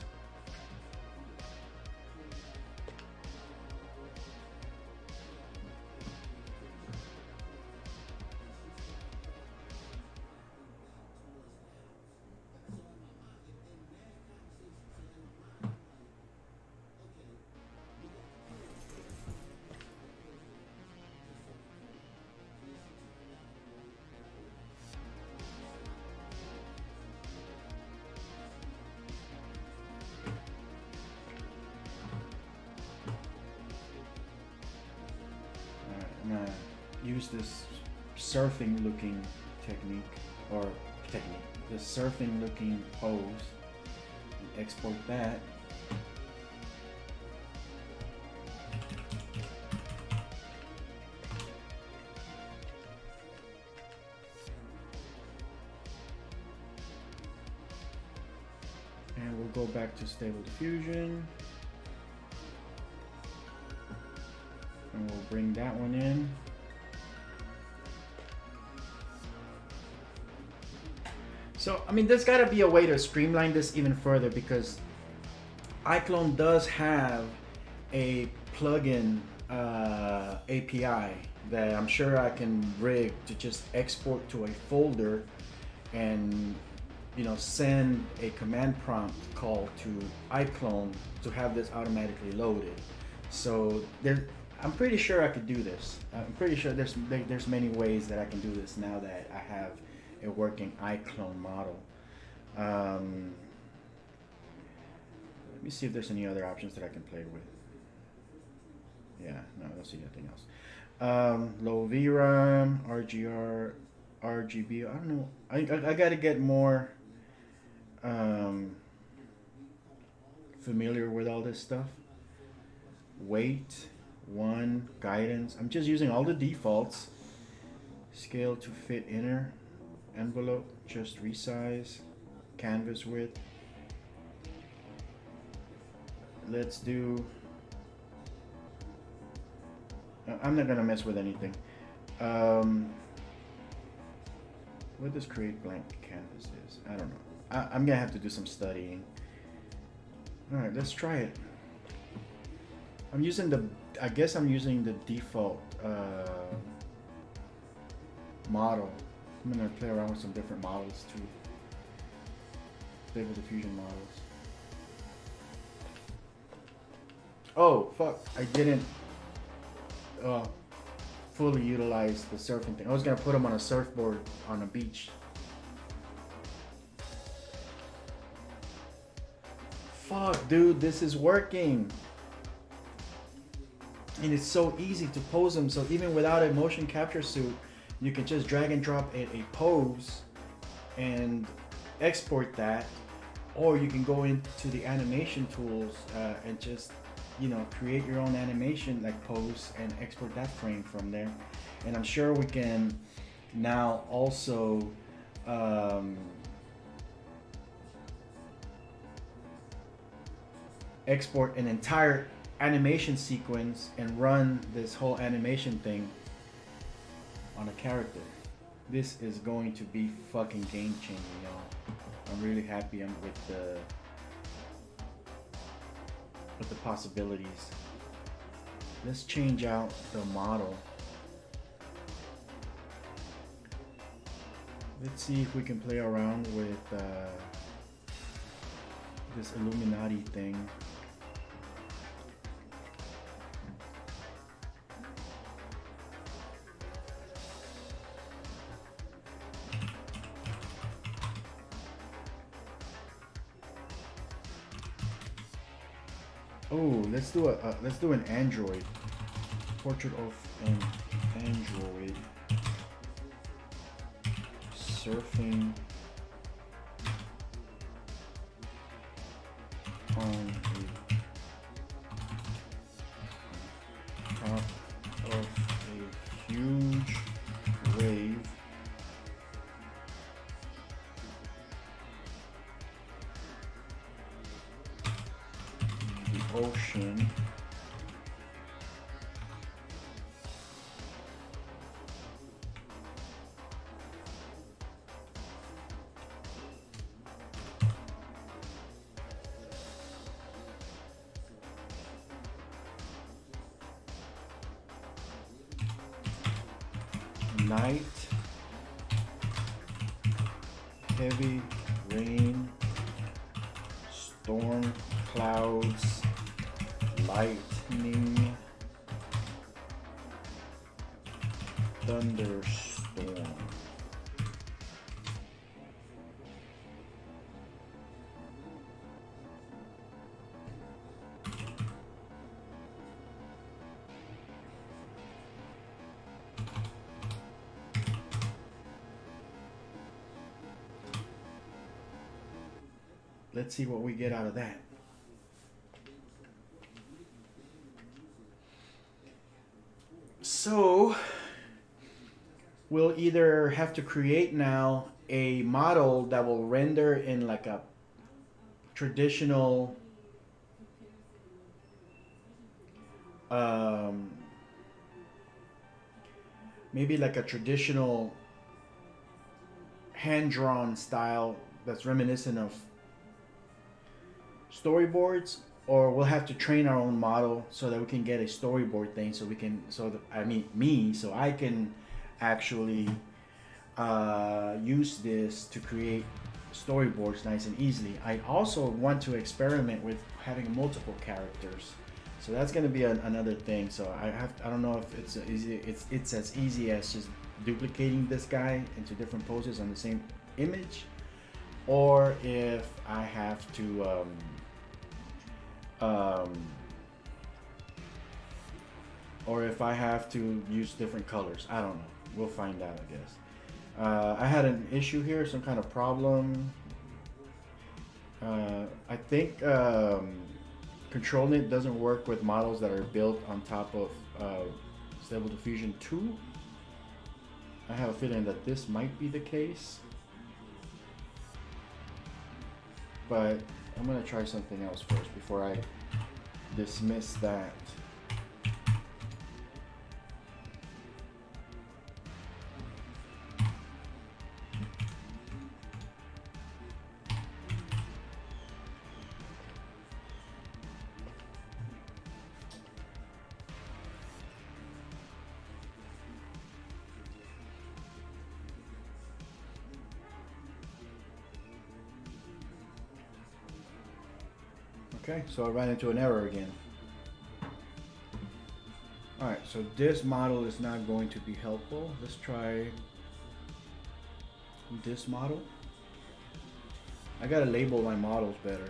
I'm gonna use this surfing looking technique, the surfing looking pose, and export that. And we'll go back to Stable Diffusion. And we'll bring that one in. So, I mean, there's got to be a way to streamline this even further, because iClone does have a plugin API that I'm sure I can rig to just export to a folder and, you know, send a command prompt call to iClone to have this automatically loaded. So there, I'm pretty sure I could do this. I'm pretty sure there's many ways that I can do this now that I have a working iClone model. Let me see if there's any other options that I can play with. Yeah, no, I don't see anything else. Low VRAM, RGR, RGB. I don't know. I got to get more familiar with all this stuff. Weight, 1, guidance. I'm just using all the defaults. Scale to fit inner envelope, just resize. Canvas width. Let's do. I'm not gonna mess with anything. What does create blank canvas is? I don't know. I'm gonna have to do some studying. All right, let's try it. I'm using the. I guess I'm using the default model. I'm gonna play around with some different models too. Stable Diffusion models. Oh fuck! I didn't fully utilize the surfing thing. I was gonna put them on a surfboard on a beach. Fuck, dude, this is working. and it's so easy to pose them. So even without a motion capture suit, you can just drag and drop a pose and export that, or you can go into the animation tools and just, you know, create your own animation like pose and export that frame from there. And I'm sure we can now also export an entire animation sequence and run this whole animation thing on a character. This is going to be fucking game changing, y'all. I'm really happy with the possibilities. Let's change out the model. Let's see if we can play around with this Illuminati thing. Oh, let's do an android portrait of an android surfing on the top of a huge wave in the ocean. Night, heavy rain, storm clouds, lightning, thunderstorm. Let's see what we get out of that. So we'll either have to create now a model that will render in like a traditional maybe like a traditional hand-drawn style that's reminiscent of storyboards, or we'll have to train our own model so that we can get a storyboard thing, so we can, so that, I mean me, so I can actually use this to create storyboards nice and easily. I also want to experiment with having multiple characters, so that's going to be another thing. So I don't know if it's easy, it's as easy as just duplicating this guy into different poses on the same image, or if I have to or if I have to use different colors. I don't know. We'll find out, I guess. I had an issue here, some kind of problem. I think ControlNet doesn't work with models that are built on top of Stable Diffusion 2. I have a feeling that this might be the case, but I'm gonna try something else first before I dismiss that. Okay, so I ran into an error again. Alright, so this model is not going to be helpful. Let's try this model. I gotta label my models better.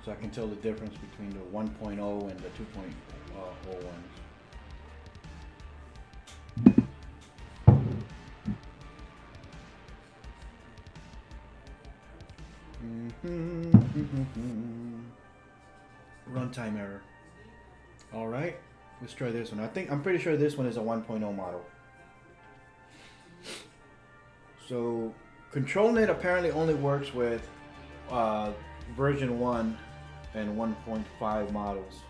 so I can tell the difference between the 1.0 and the 2.0 ones. Runtime error. All right, let's try this one. I'm pretty sure this one is a 1.0 model. So ControlNet apparently only works with version 1 and 1.5 models.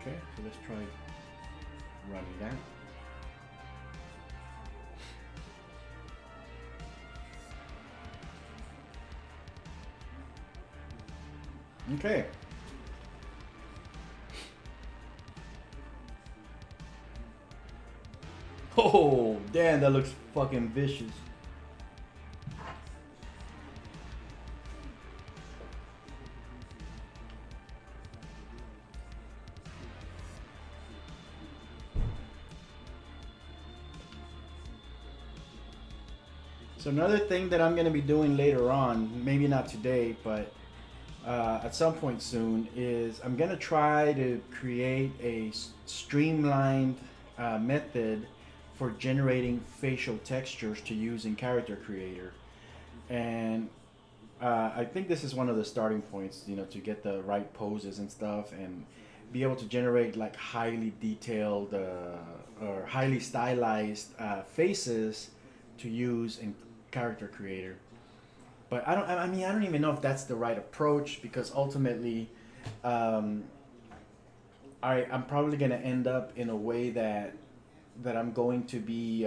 Okay, so let's try running that. Okay. Oh, damn, that looks fucking vicious. So another thing that I'm going to be doing later on, maybe not today, but at some point soon, is I'm going to try to create a streamlined method for generating facial textures to use in Character Creator. And I think this is one of the starting points, you know, to get the right poses and stuff and be able to generate like highly detailed or highly stylized faces to use in Character Creator. But I don't even know if that's the right approach, because ultimately I'm probably going to end up in a way that I'm going to be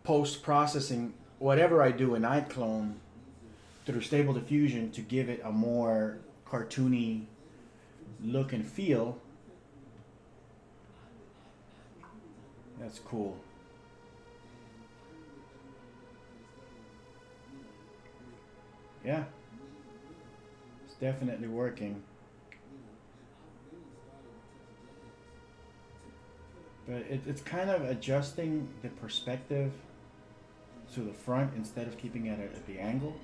post-processing whatever I do in iClone through Stable Diffusion to give it a more cartoony look and feel. That's cool. Yeah, it's definitely working. But it's kind of adjusting the perspective to the front instead of keeping it at the angle.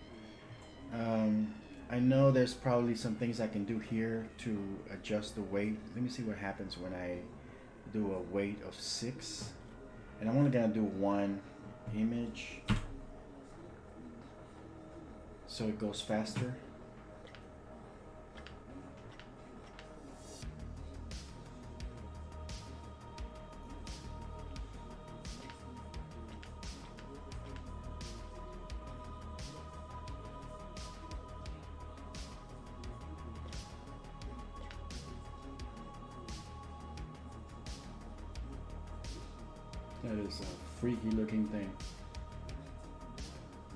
I know there's probably some things I can do here to adjust the weight. Let me see what happens when I do a weight of 6. And I'm only gonna do one image so it goes faster. That is a freaky looking thing.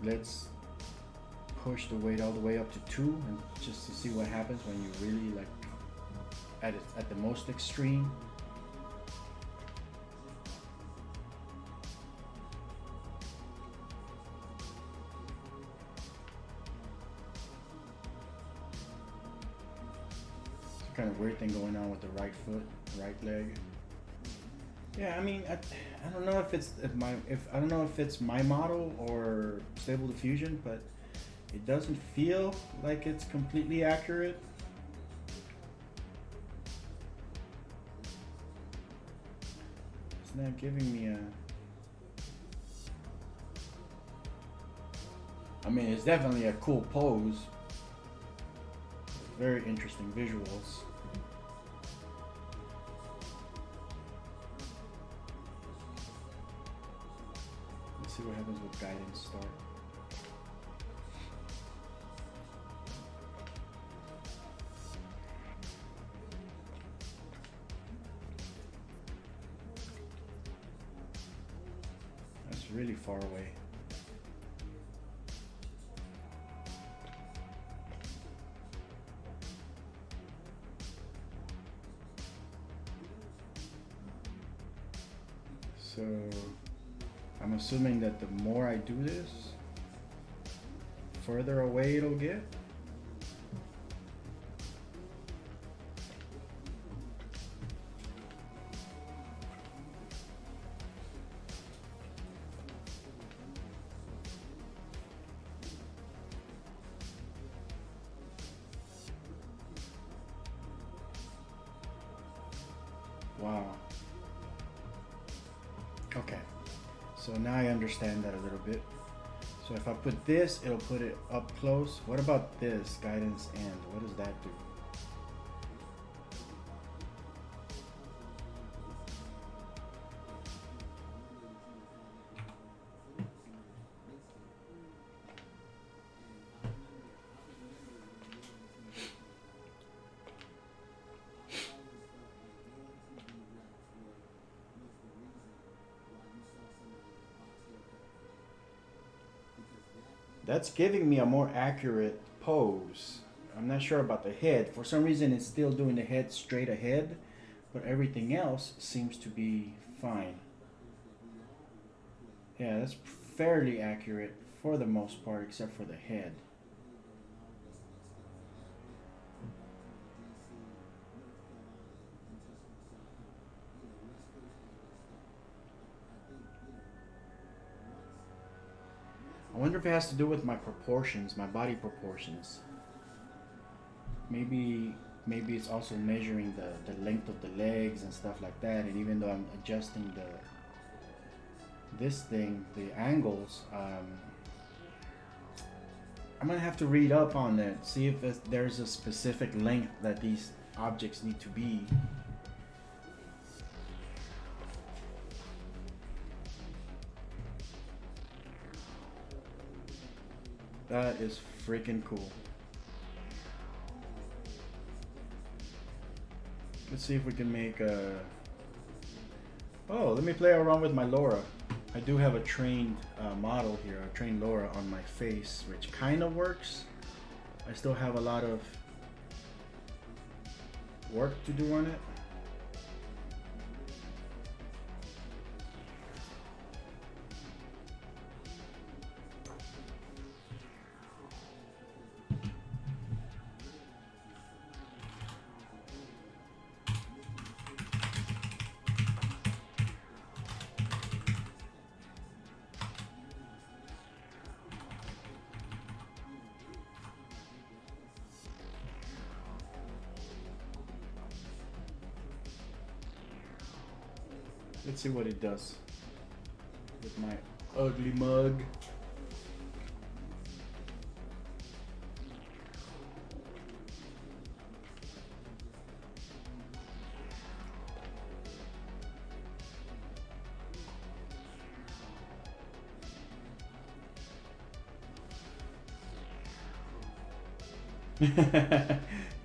Let's push the weight all the way up to 2 and just to see what happens when you really like at the most extreme. It's a kind of weird thing going on with the right foot, right leg. Yeah, I mean, I don't know if I don't know if it's my model or Stable Diffusion, but it doesn't feel like it's completely accurate. It's not giving me I mean, it's definitely a cool pose. Very interesting visuals. See what happens with guidance start. That's really far away. So I'm assuming that the more I do this, further away it'll get. So now I understand that a little bit. So if I put this, it'll put it up close. What about this guidance and what does that do? That's giving me a more accurate pose. I'm not sure about the head. For some reason, it's still doing the head straight ahead, but everything else seems to be fine. Yeah, that's fairly accurate for the most part, except for the head. I wonder if it has to do with my proportions, my body proportions. Maybe it's also measuring the length of the legs and stuff like that. And even though I'm adjusting this thing, the angles, I'm gonna have to read up on that, see if there's a specific length that these objects need to be. That is freaking cool. Let's see if we can make a... Oh, let me play around with my LoRa. I do have a trained model here, a trained LoRa on my face, which kind of works. I still have a lot of work to do on it. Let's see what it does with my ugly mug.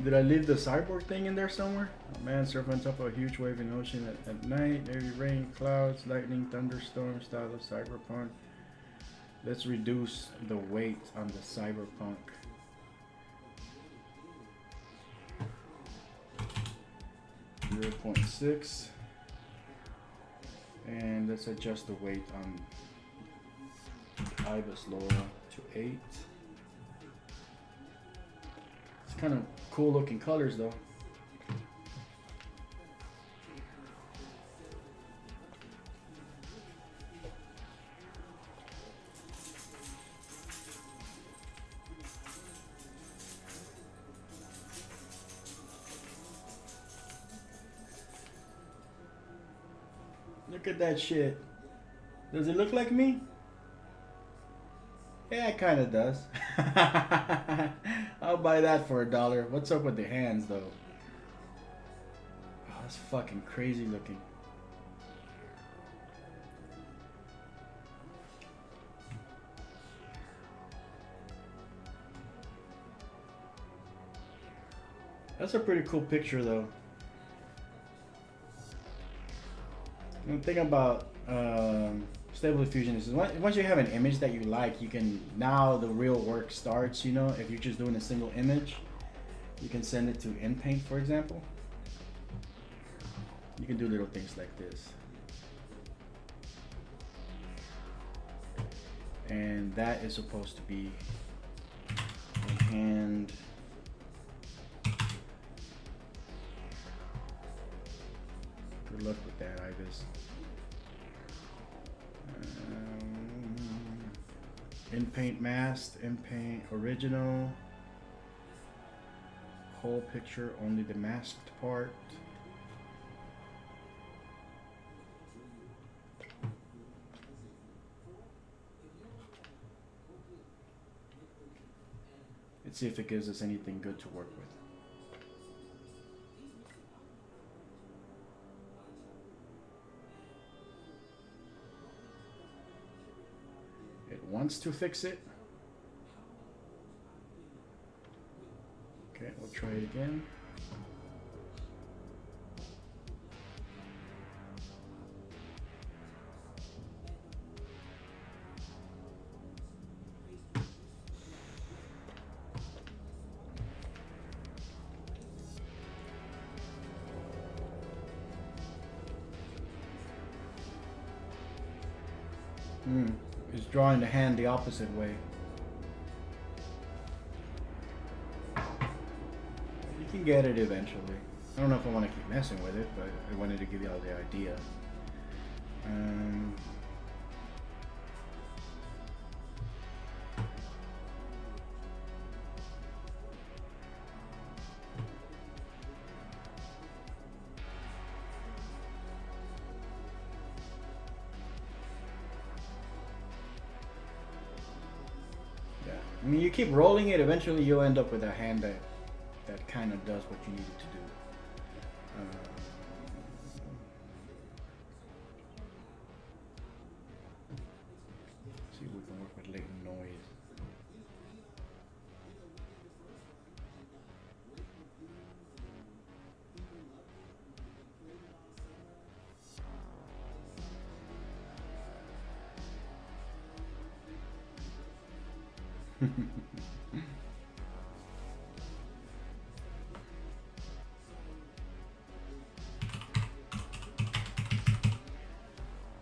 Did I leave the cyborg thing in there somewhere? A man surfing on top of a huge wave in the ocean at night. Heavy rain, clouds, lightning, thunderstorm, style of cyberpunk. Let's reduce the weight on the cyberpunk. .6, and let's adjust the weight on Ibis LoRa to 8. It's kind of cool looking colors though. Look at that shit. Does it look like me? Yeah, it kind of does. I'll buy that for $1. What's up with the hands though? Oh, that's fucking crazy looking. That's a pretty cool picture though. The thing about Stable Diffusion is once you have an image that you like, you can, now the real work starts, you know. If you're just doing a single image, you can send it to InPaint, for example. You can do little things like this. And that is supposed to be a hand. Good luck with that, Ibis. InPaint masked, InPaint original. Whole picture, only the masked part. Let's see if it gives us anything good to work with. It wants to fix it. Okay, we'll try it again. It's drawing the hand the opposite way. You can get it eventually. I don't know if I want to keep messing with it, but I wanted to give you all the idea. I mean, you keep rolling it, eventually you'll end up with a hand that kind of does what you need it to do. See if we can work with latent noise.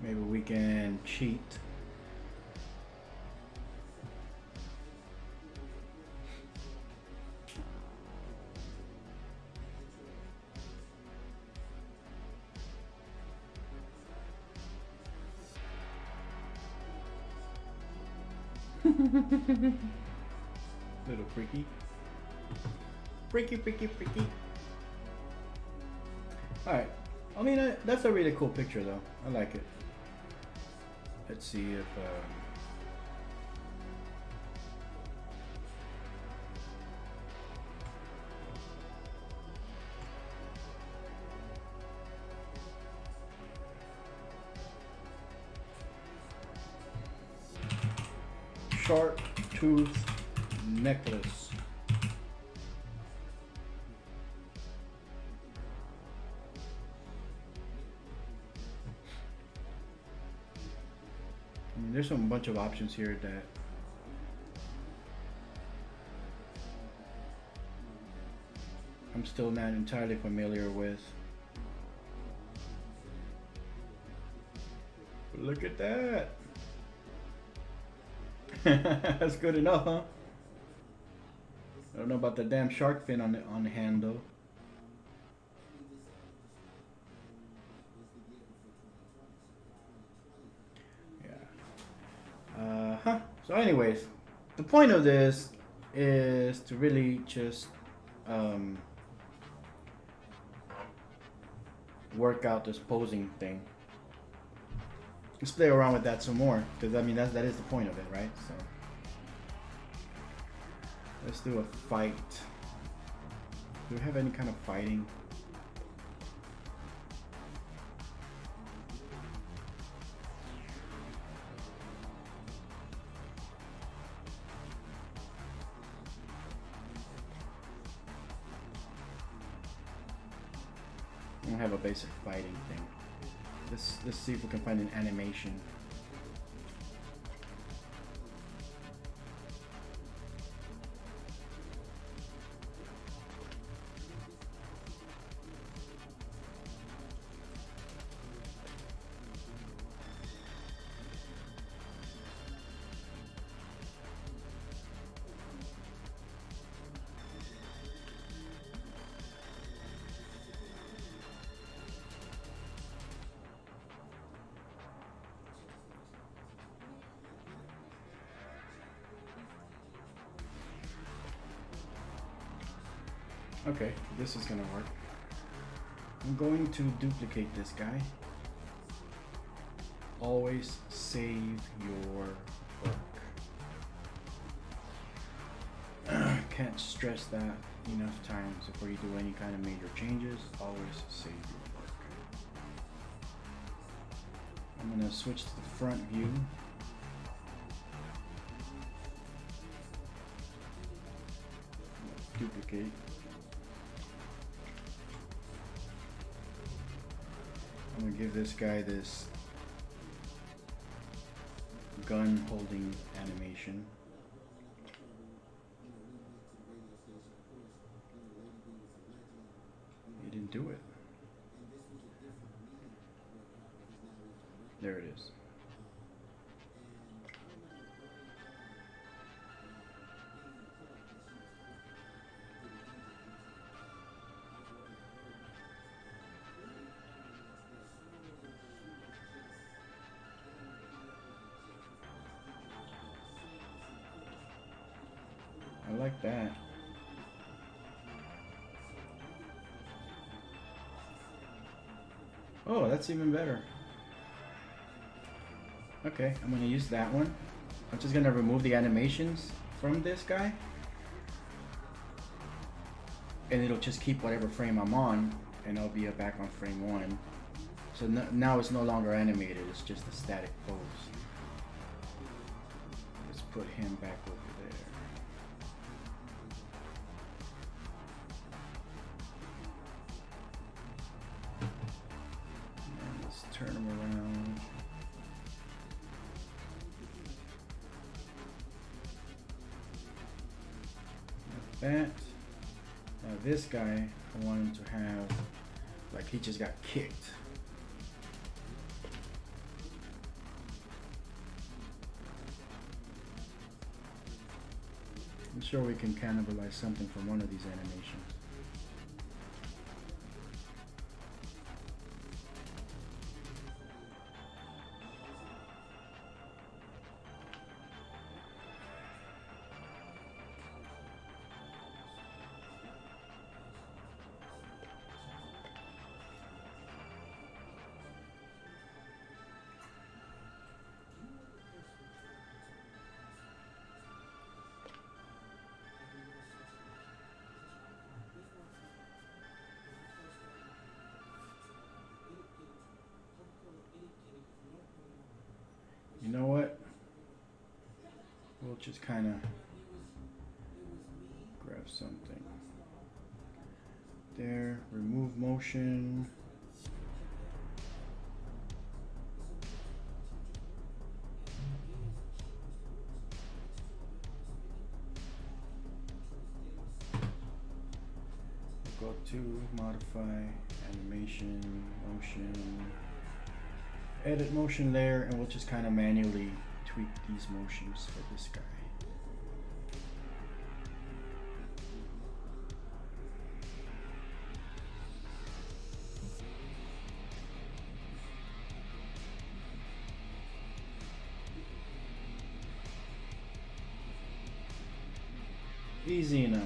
Maybe we can cheat. Little freaky. Freaky. Alright. I mean, that's a really cool picture though. I like it. Let's see if... sharp tooth necklace. I mean, there's a bunch of options here that I'm still not entirely familiar with. But look at that. That's good enough, huh? I don't know about the damn shark fin on the hand though. Yeah. So anyways, the point of this is to really just work out this posing thing. Let's play around with that some more, because I mean that is the point of it, right? So let's do a fight. Do we have any kind of fighting? We don't have a basic fighting thing. Let's see if we can find an animation. Okay, this is gonna work. I'm going to duplicate this guy. Always save your work. can't stress that enough times. Before you do any kind of major changes, always save your work. I'm going to switch to the front view. Duplicate. I'm going to give this guy this gun holding animation. He didn't do it. There it is. I like that. Oh, that's even better. Okay, I'm gonna use that one. I'm just gonna remove the animations from this guy. And it'll just keep whatever frame I'm on, and I'll be back on frame 1. So now it's no longer animated, it's just a static pose. Let's put him back over there. And let's turn him around. Like that. Now this guy, I want him to have, like he just got kicked. I'm sure we can cannibalize something from one of these animations. You know what? We'll just kind of grab something. There, remove motion. We'll go to modify, animation, motion. Edit motion layer, and we'll just kind of manually tweak these motions for this guy. Easy enough.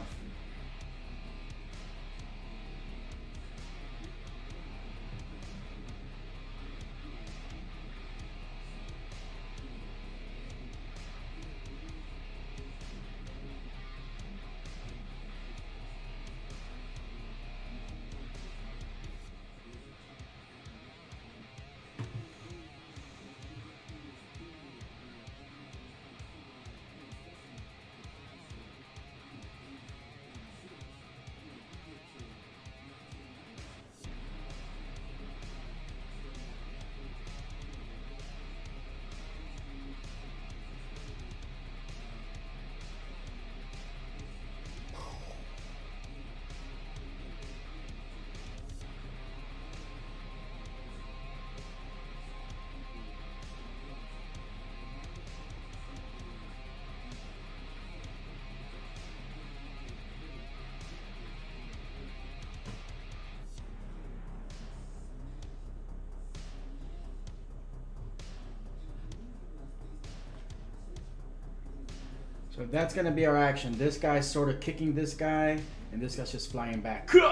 So that's gonna be our action. This guy's sort of kicking this guy, and this guy's just flying back. So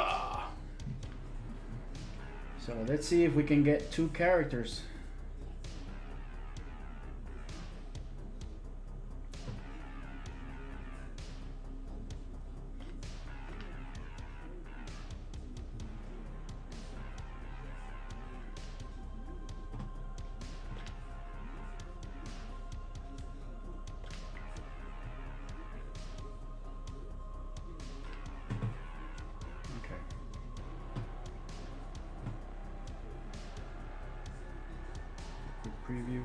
let's see if we can get two characters. preview.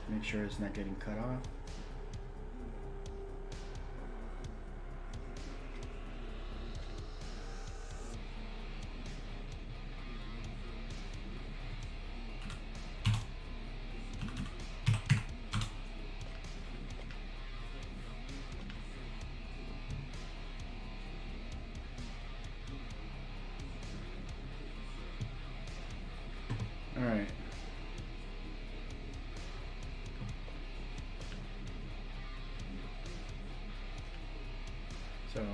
Make sure it's not getting cut off. All right. So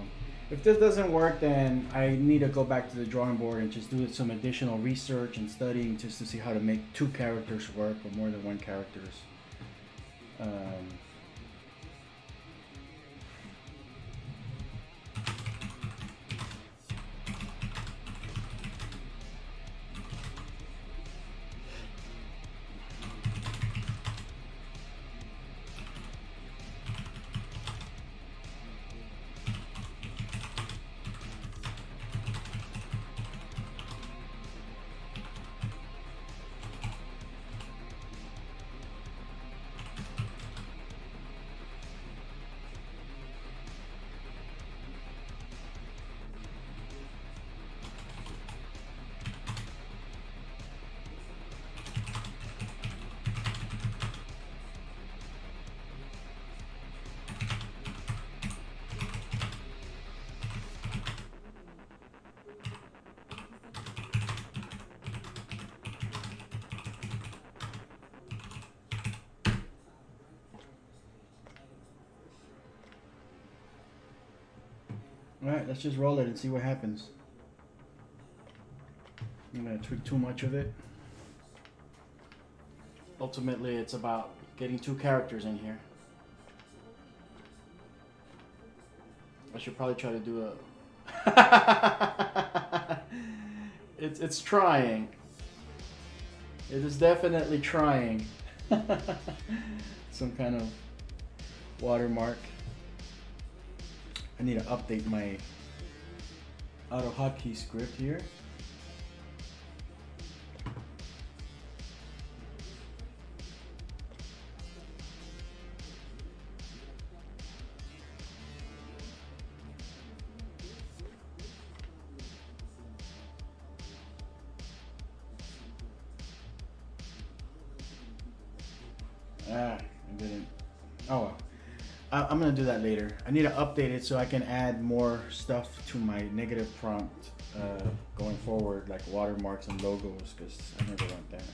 if this doesn't work, then I need to go back to the drawing board and just do some additional research and studying just to see how to make 2 characters work or more than 1 characters. Alright, let's just roll it and see what happens. I'm gonna tweak too much of it. Ultimately, it's about getting 2 characters in here. I should probably try to do a... it's trying. It is definitely trying. Some kind of watermark. I need to update my AutoHotkey script here. I didn't. Oh well. I'm gonna do that later. I need to update it so I can add more stuff to my negative prompt going forward, like watermarks and logos, because I never want that.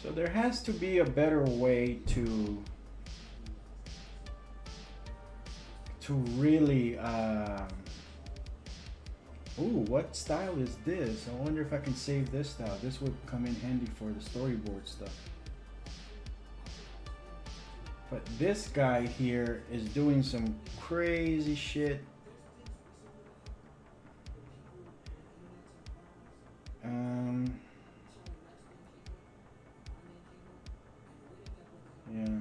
So there has to be a better way to really ooh, what style is this? I wonder if I can save this style. This would come in handy for the storyboard stuff. But this guy here is doing some crazy shit. Yeah.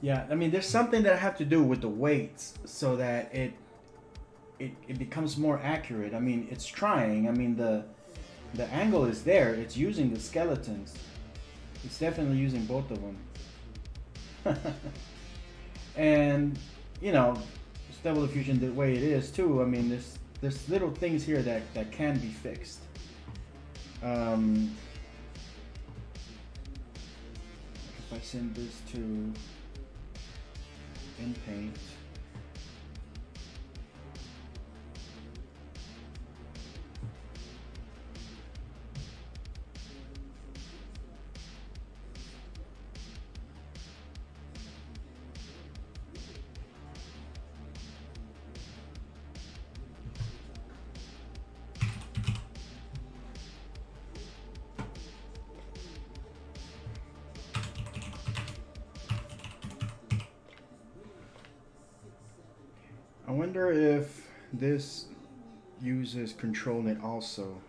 Yeah, I mean, there's something that I have to do with the weights so that it becomes more accurate. I mean, it's trying. I mean, the angle is there. It's using the skeletons. It's definitely using both of them. And, you know, Stable Diffusion the way it is too. I mean, there's little things here that can be fixed. If I send this to InPaint, wonder if this uses ControlNet also.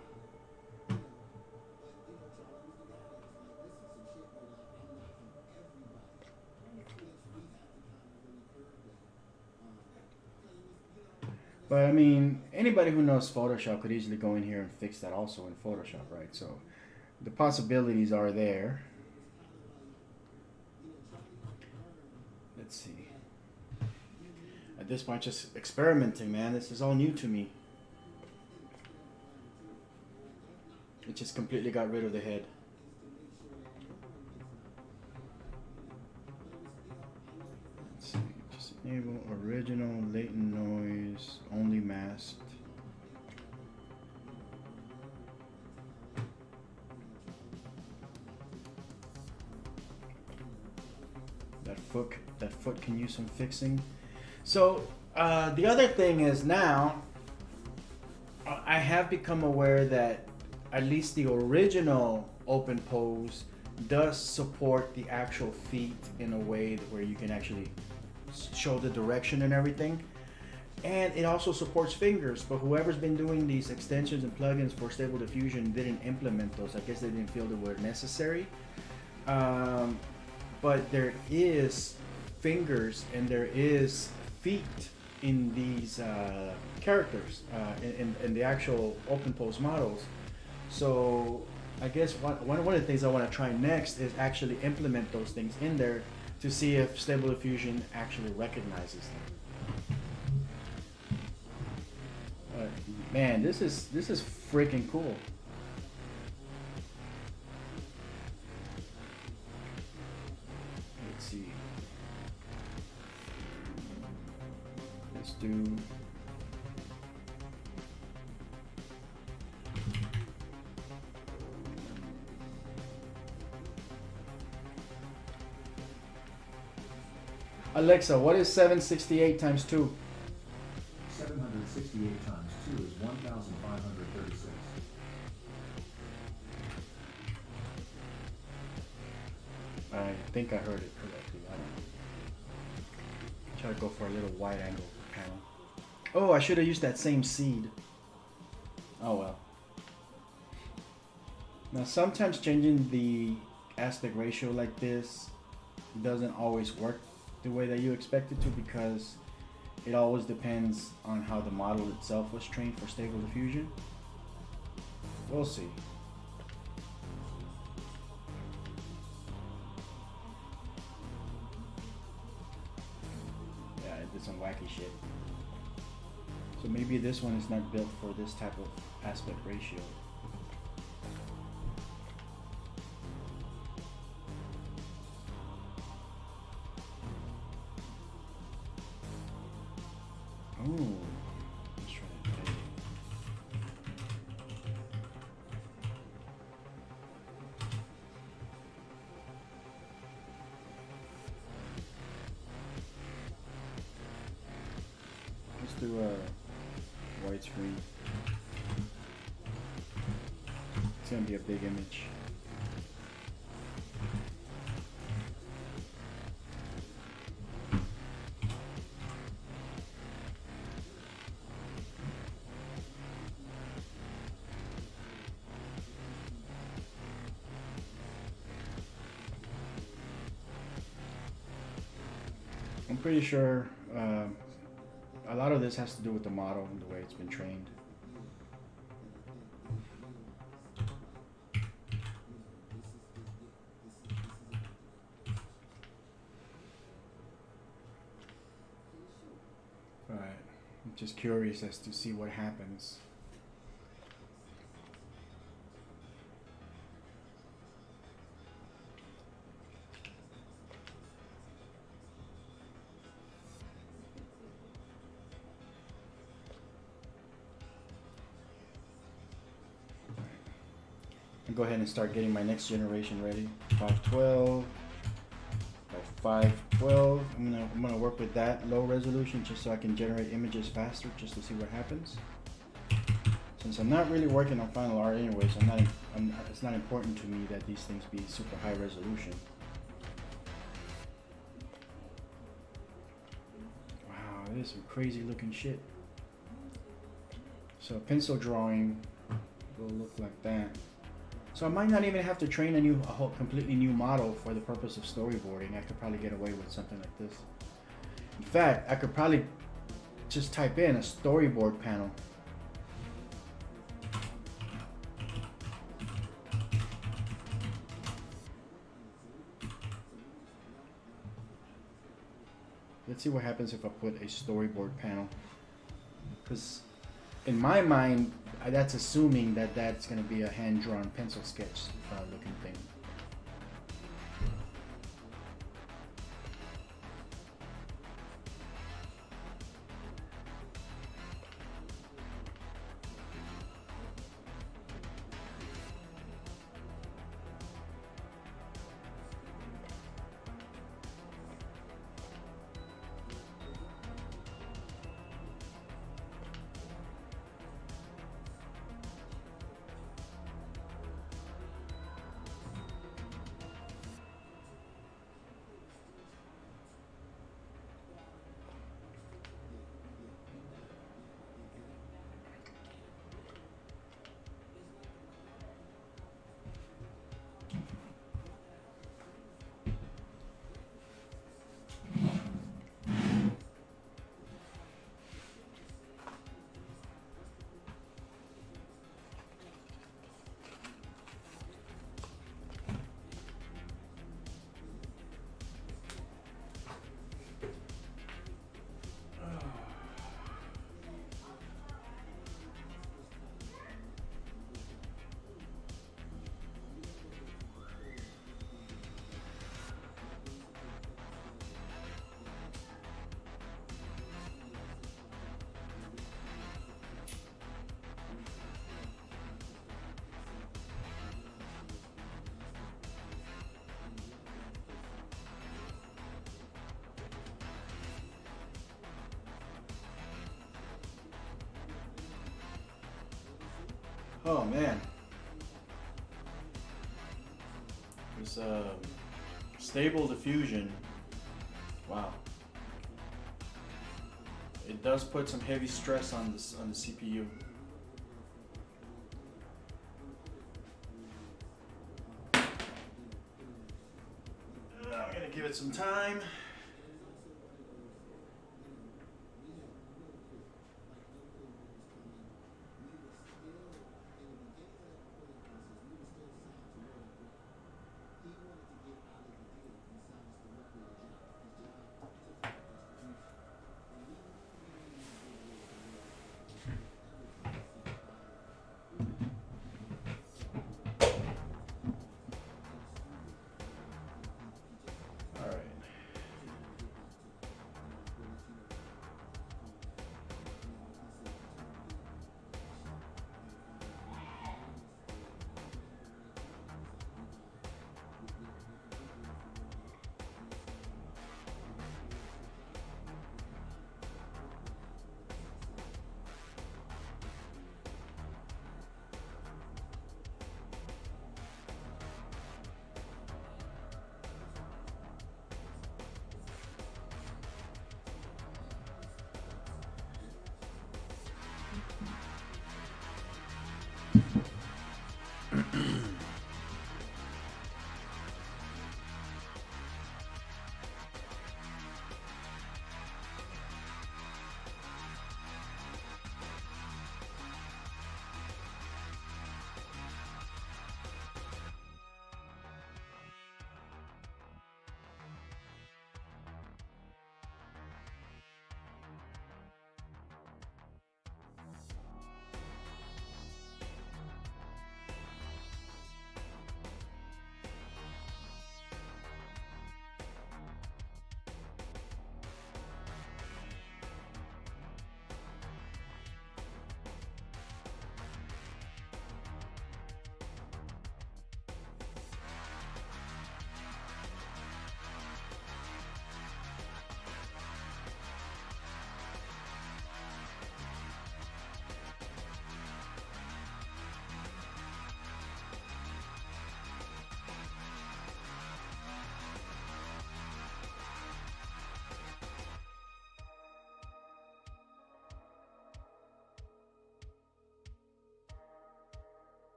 But I mean, anybody who knows Photoshop could easily go in here and fix that also in Photoshop, right? So the possibilities are there. Let's see. At this point, just experimenting, man. This is all new to me. It just completely got rid of the head. Let's see. Just enable original latent noise, only masked. That foot can use some fixing. So the other thing is now I have become aware that at least the original Open Pose does support the actual feet in a way where you can actually show the direction and everything. And it also supports fingers, but whoever's been doing these extensions and plugins for Stable Diffusion didn't implement those. I guess they didn't feel they were necessary. But there is fingers and there is feet in these characters in the actual Open Pose models. So I guess one of the things I want to try next is actually implement those things in there to see if Stable Diffusion actually recognizes them. Man, this is freaking cool. Let's see. Let's do. Alexa, what is 768 times 2? 768 times 2 is 1,536. I think I heard it correctly. I don't know. Try to go for a little wide angle panel. Oh, I should have used that same seed. Oh well. Now sometimes changing the aspect ratio like this doesn't always work the way that you expect it to, because it always depends on how the model itself was trained for Stable Diffusion. We'll see. Yeah, it did some wacky shit. So maybe this one is not built for this type of aspect ratio. Oh, let's try that. Let's do a widescreen. It's gonna be a big image. I'm pretty sure a lot of this has to do with the model and the way it's been trained. But I'm just curious as to see what happens. I'll go ahead and start getting my next generation ready. 512, 512. I'm gonna work with that low resolution just so I can generate images faster, just to see what happens. Since I'm not really working on final art anyways, it's not important to me that these things be super high resolution. Wow, That is some crazy looking shit. So a pencil drawing will look like that. So I might not even have to train a whole completely new model for the purpose of storyboarding. I could probably get away with something like this. In fact, I could probably just type in a storyboard panel. Let's see what happens if I put a storyboard panel. Because in my mind, that's assuming that that's going to be a hand-drawn pencil sketch looking thing. Oh man. This stable diffusion. Wow. It does put some heavy stress on the CPU. I'm gonna give it some time.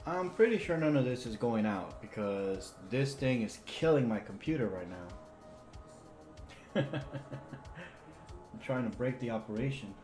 I'm pretty sure none of this is going out because this thing is killing my computer right now. I'm trying to break the operation.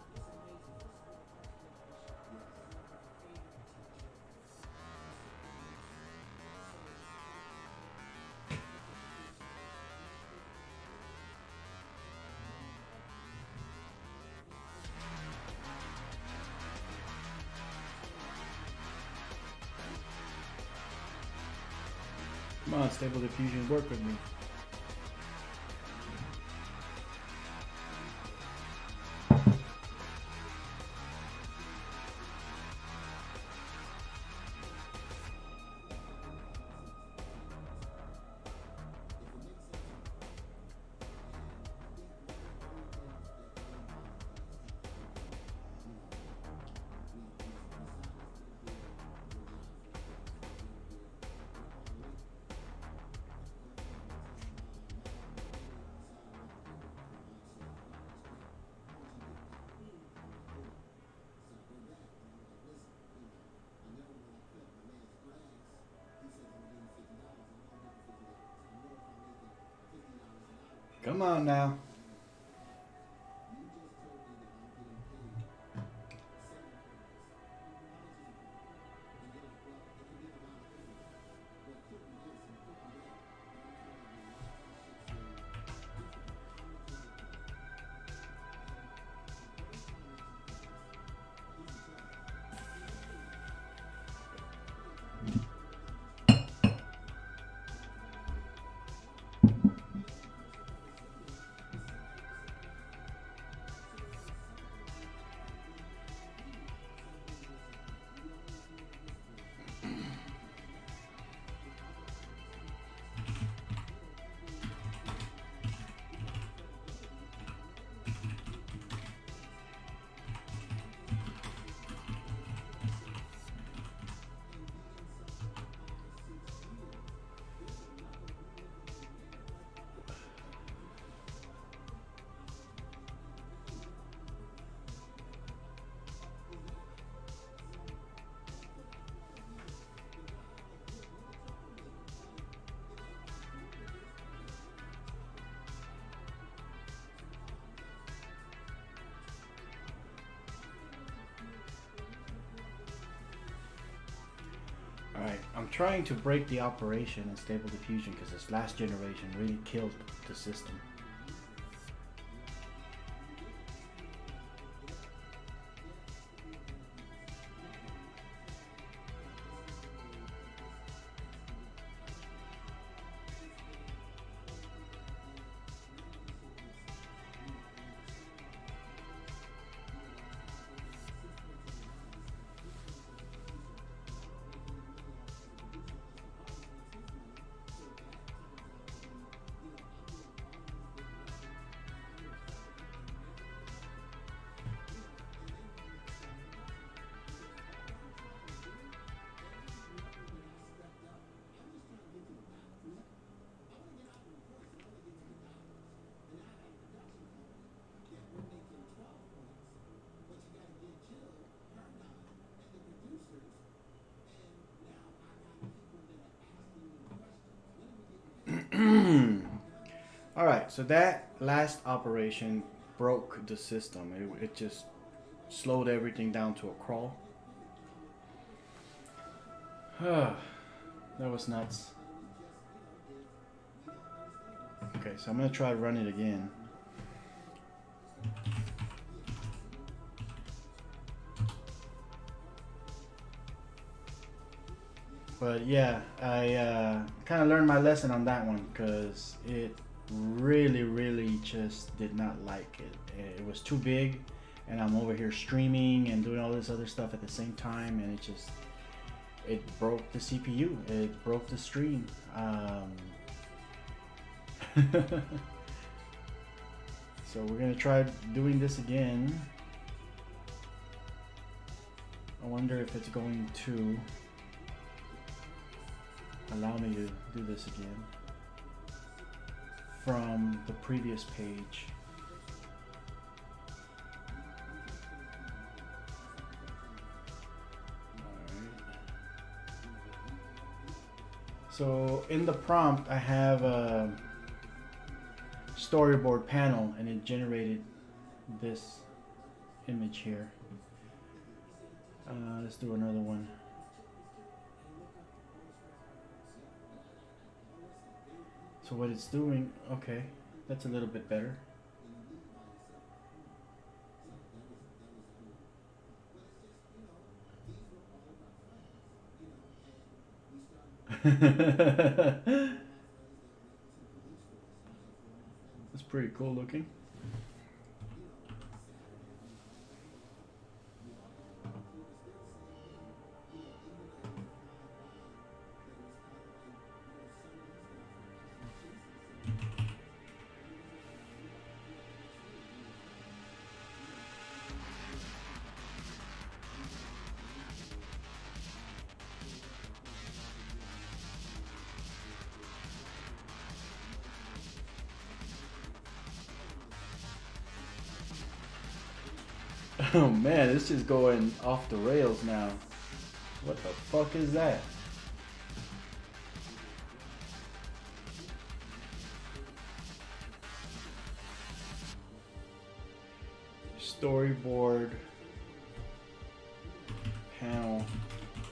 Come on, Stable Diffusion, work with me. Come on now. Alright, I'm trying to break the operation in Stable Diffusion because this last generation really killed the system. Alright, so that last operation broke the system. It just slowed everything down to a crawl. That was nuts. Okay, so I'm gonna try to run it again. But yeah, I kind of learned my lesson on that one because it really just did not like it. It was too big, and I'm over here streaming and doing all this other stuff at the same time, and it broke the CPU. It broke the stream. So we're gonna try doing this again. I wonder if it's going to allow me to do this again from the previous page. Alright. So in the prompt, I have a storyboard panel, and it generated this image here. Let's do another one. So what it's doing, okay, that's a little bit better. That's pretty cool looking. Oh man, this is going off the rails now. What the fuck is that? Storyboard panel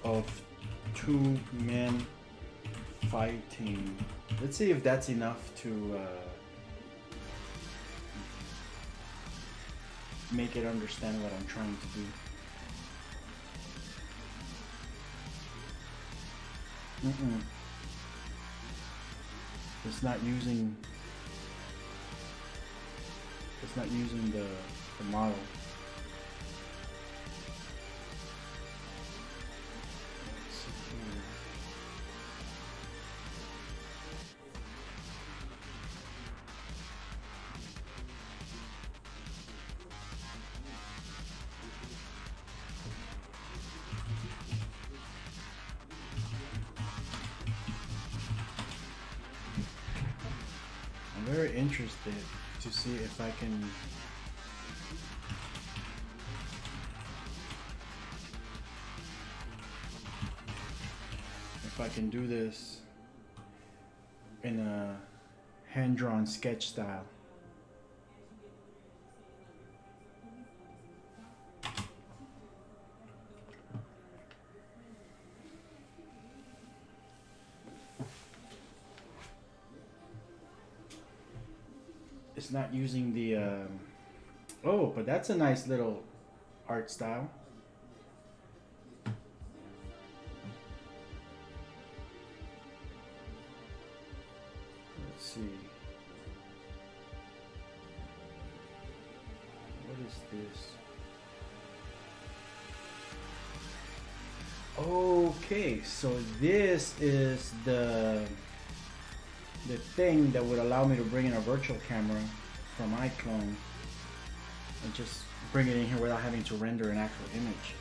of two men fighting. Let's see if that's enough to make it understand what I'm trying to do. It's not using the model. Let's see here. I'm very interested to see if I can do this in a hand-drawn sketch style. It's not using the oh, but that's a nice little art style. Let's see. What is this? Okay, so this is the thing that would allow me to bring in a virtual camera from iClone and just bring it in here without having to render an actual image.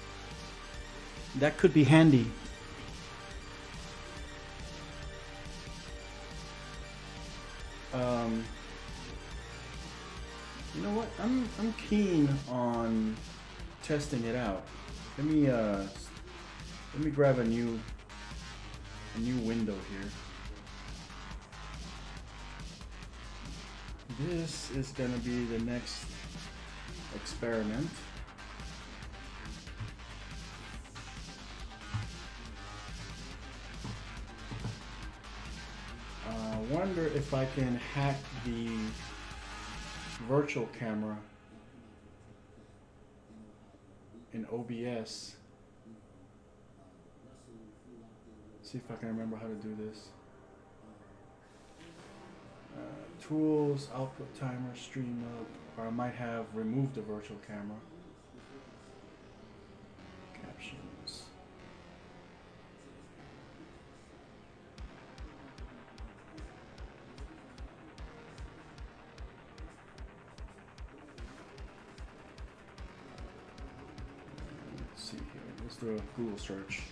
That could be handy. You know what? I'm keen on testing it out. Let me grab a new window here. This is gonna be the next experiment. I wonder if I can hack the virtual camera in OBS. See if I can remember how to do this. Tools, output timer, stream up, or I might have removed the virtual camera. Captions. Let's see here. Let's do a Google search.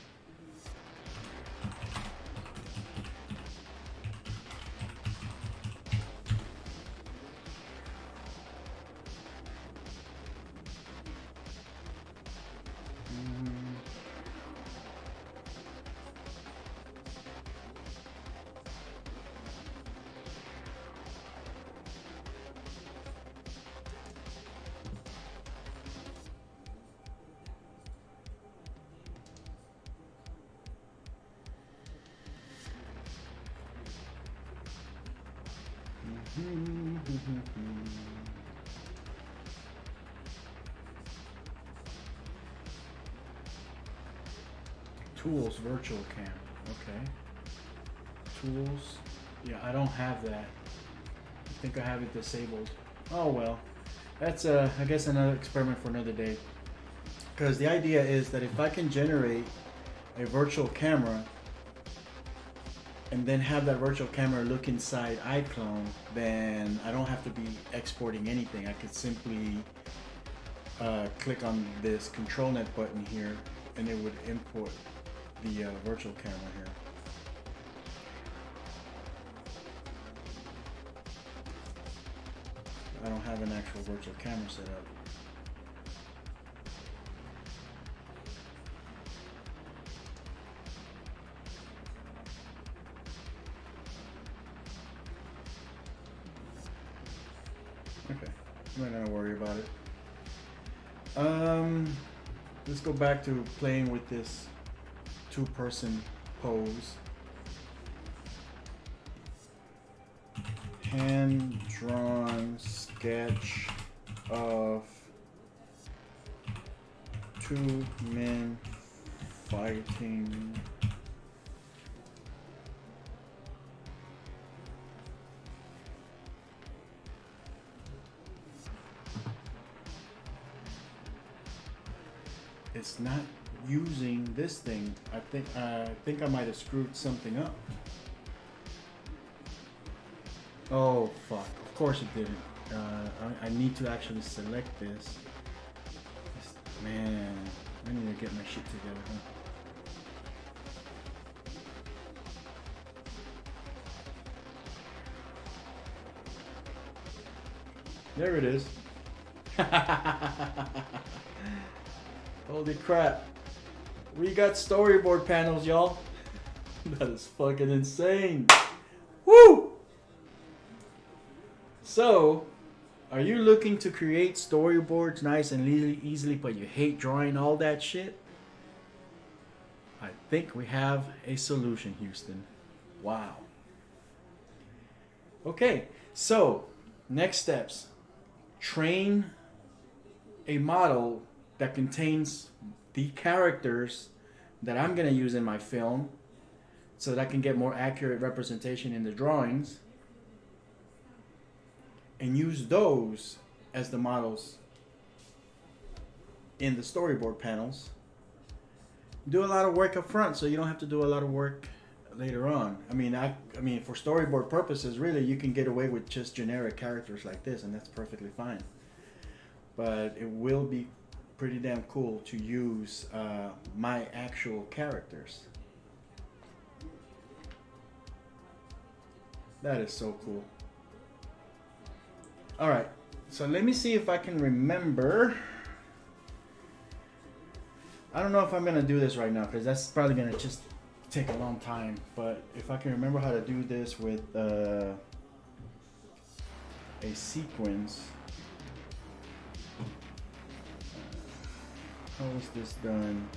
Tools virtual cam. Okay. Tools. Yeah, I don't have that. I think I have it disabled. Oh well. That's I guess another experiment for another day. Because the idea is that if I can generate a virtual camera and then have that virtual camera look inside iClone, then I don't have to be exporting anything. I could simply click on this ControlNet button here and it would import the virtual camera here. I don't have an actual virtual camera set up. Okay, I'm not gonna worry about it. Let's go back to playing with this two-person pose. Hand-drawn sketch of two men fighting. It's not using this thing. I think I might have screwed something up. Oh fuck! Of course it didn't. I need to actually select this. Man, I need to get my shit together, huh? There it is. Holy crap. We got storyboard panels, y'all. That is fucking insane. Woo! So, are you looking to create storyboards nice and easily, but you hate drawing all that shit? I think we have a solution, Houston. Wow. Okay, so next steps. Train a model that contains the characters that I'm going to use in my film so that I can get more accurate representation in the drawings, and use those as the models in the storyboard panels. Do a lot of work up front so you don't have to do a lot of work later on. I mean, for storyboard purposes, really, you can get away with just generic characters like this, and that's perfectly fine. But it will be pretty damn cool to use my actual characters. That is so cool. All right, so let me see if I can remember. I don't know if I'm gonna do this right now because that's probably gonna just take a long time. But if I can remember how to do this with a sequence. How is this done?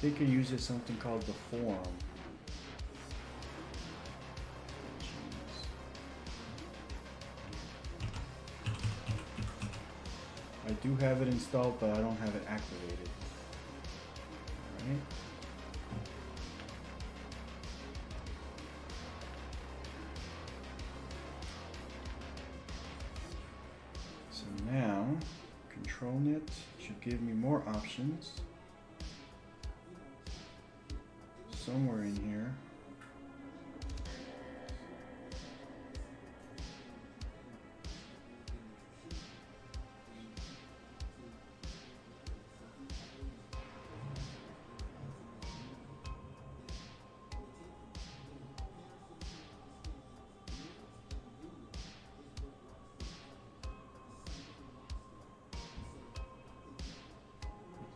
They could use it something called the form. I do have it installed, but I don't have it activated. All right. So now, ControlNet should give me more options. Somewhere in here.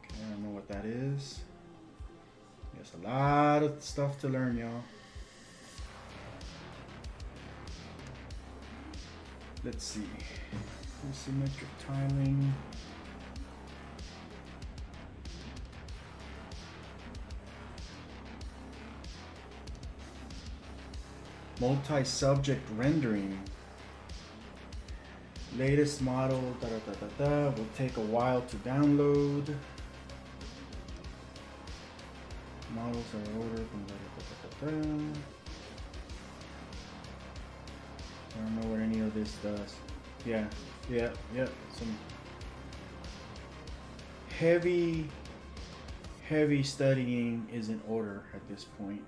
Okay, I don't know what that is. There's a lot of stuff to learn, y'all. Let's see. Asymmetric tiling. Multi-subject rendering. Latest model, will take a while to download. Models are ordered. I don't know what any of this does. Yeah. Some heavy studying is in order at this point.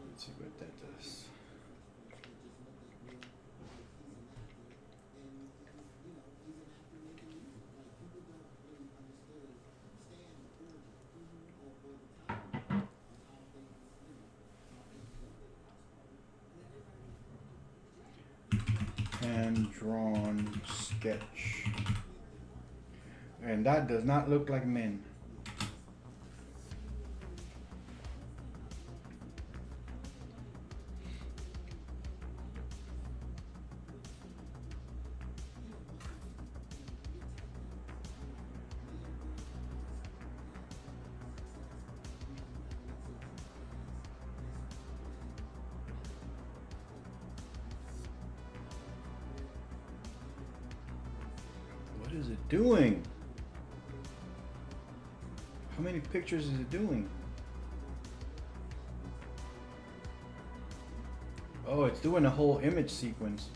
Let's see what that does. Hand drawn sketch. And that does not look like men. What is it doing? How many pictures is it doing? Oh, it's doing a whole image sequence.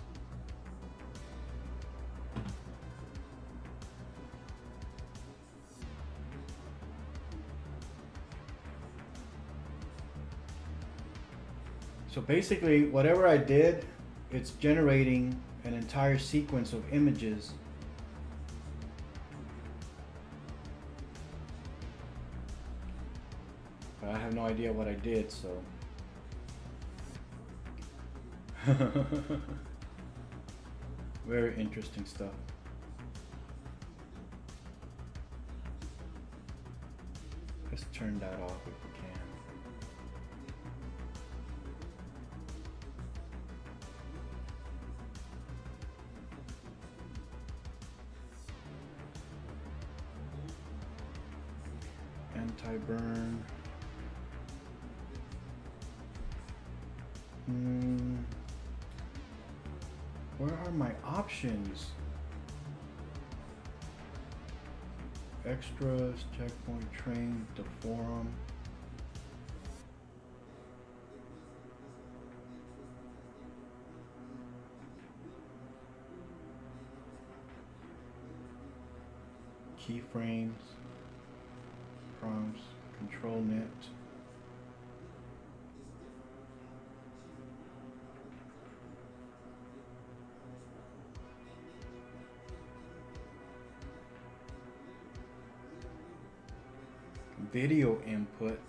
So basically, whatever I did, it's generating an entire sequence of images. But I have no idea what I did, so. Very interesting stuff. Let's turn that off if we can. Anti-burn. Where are my options? Extras, checkpoint, train, the forum. Keyframes, prompts, control net. Video input.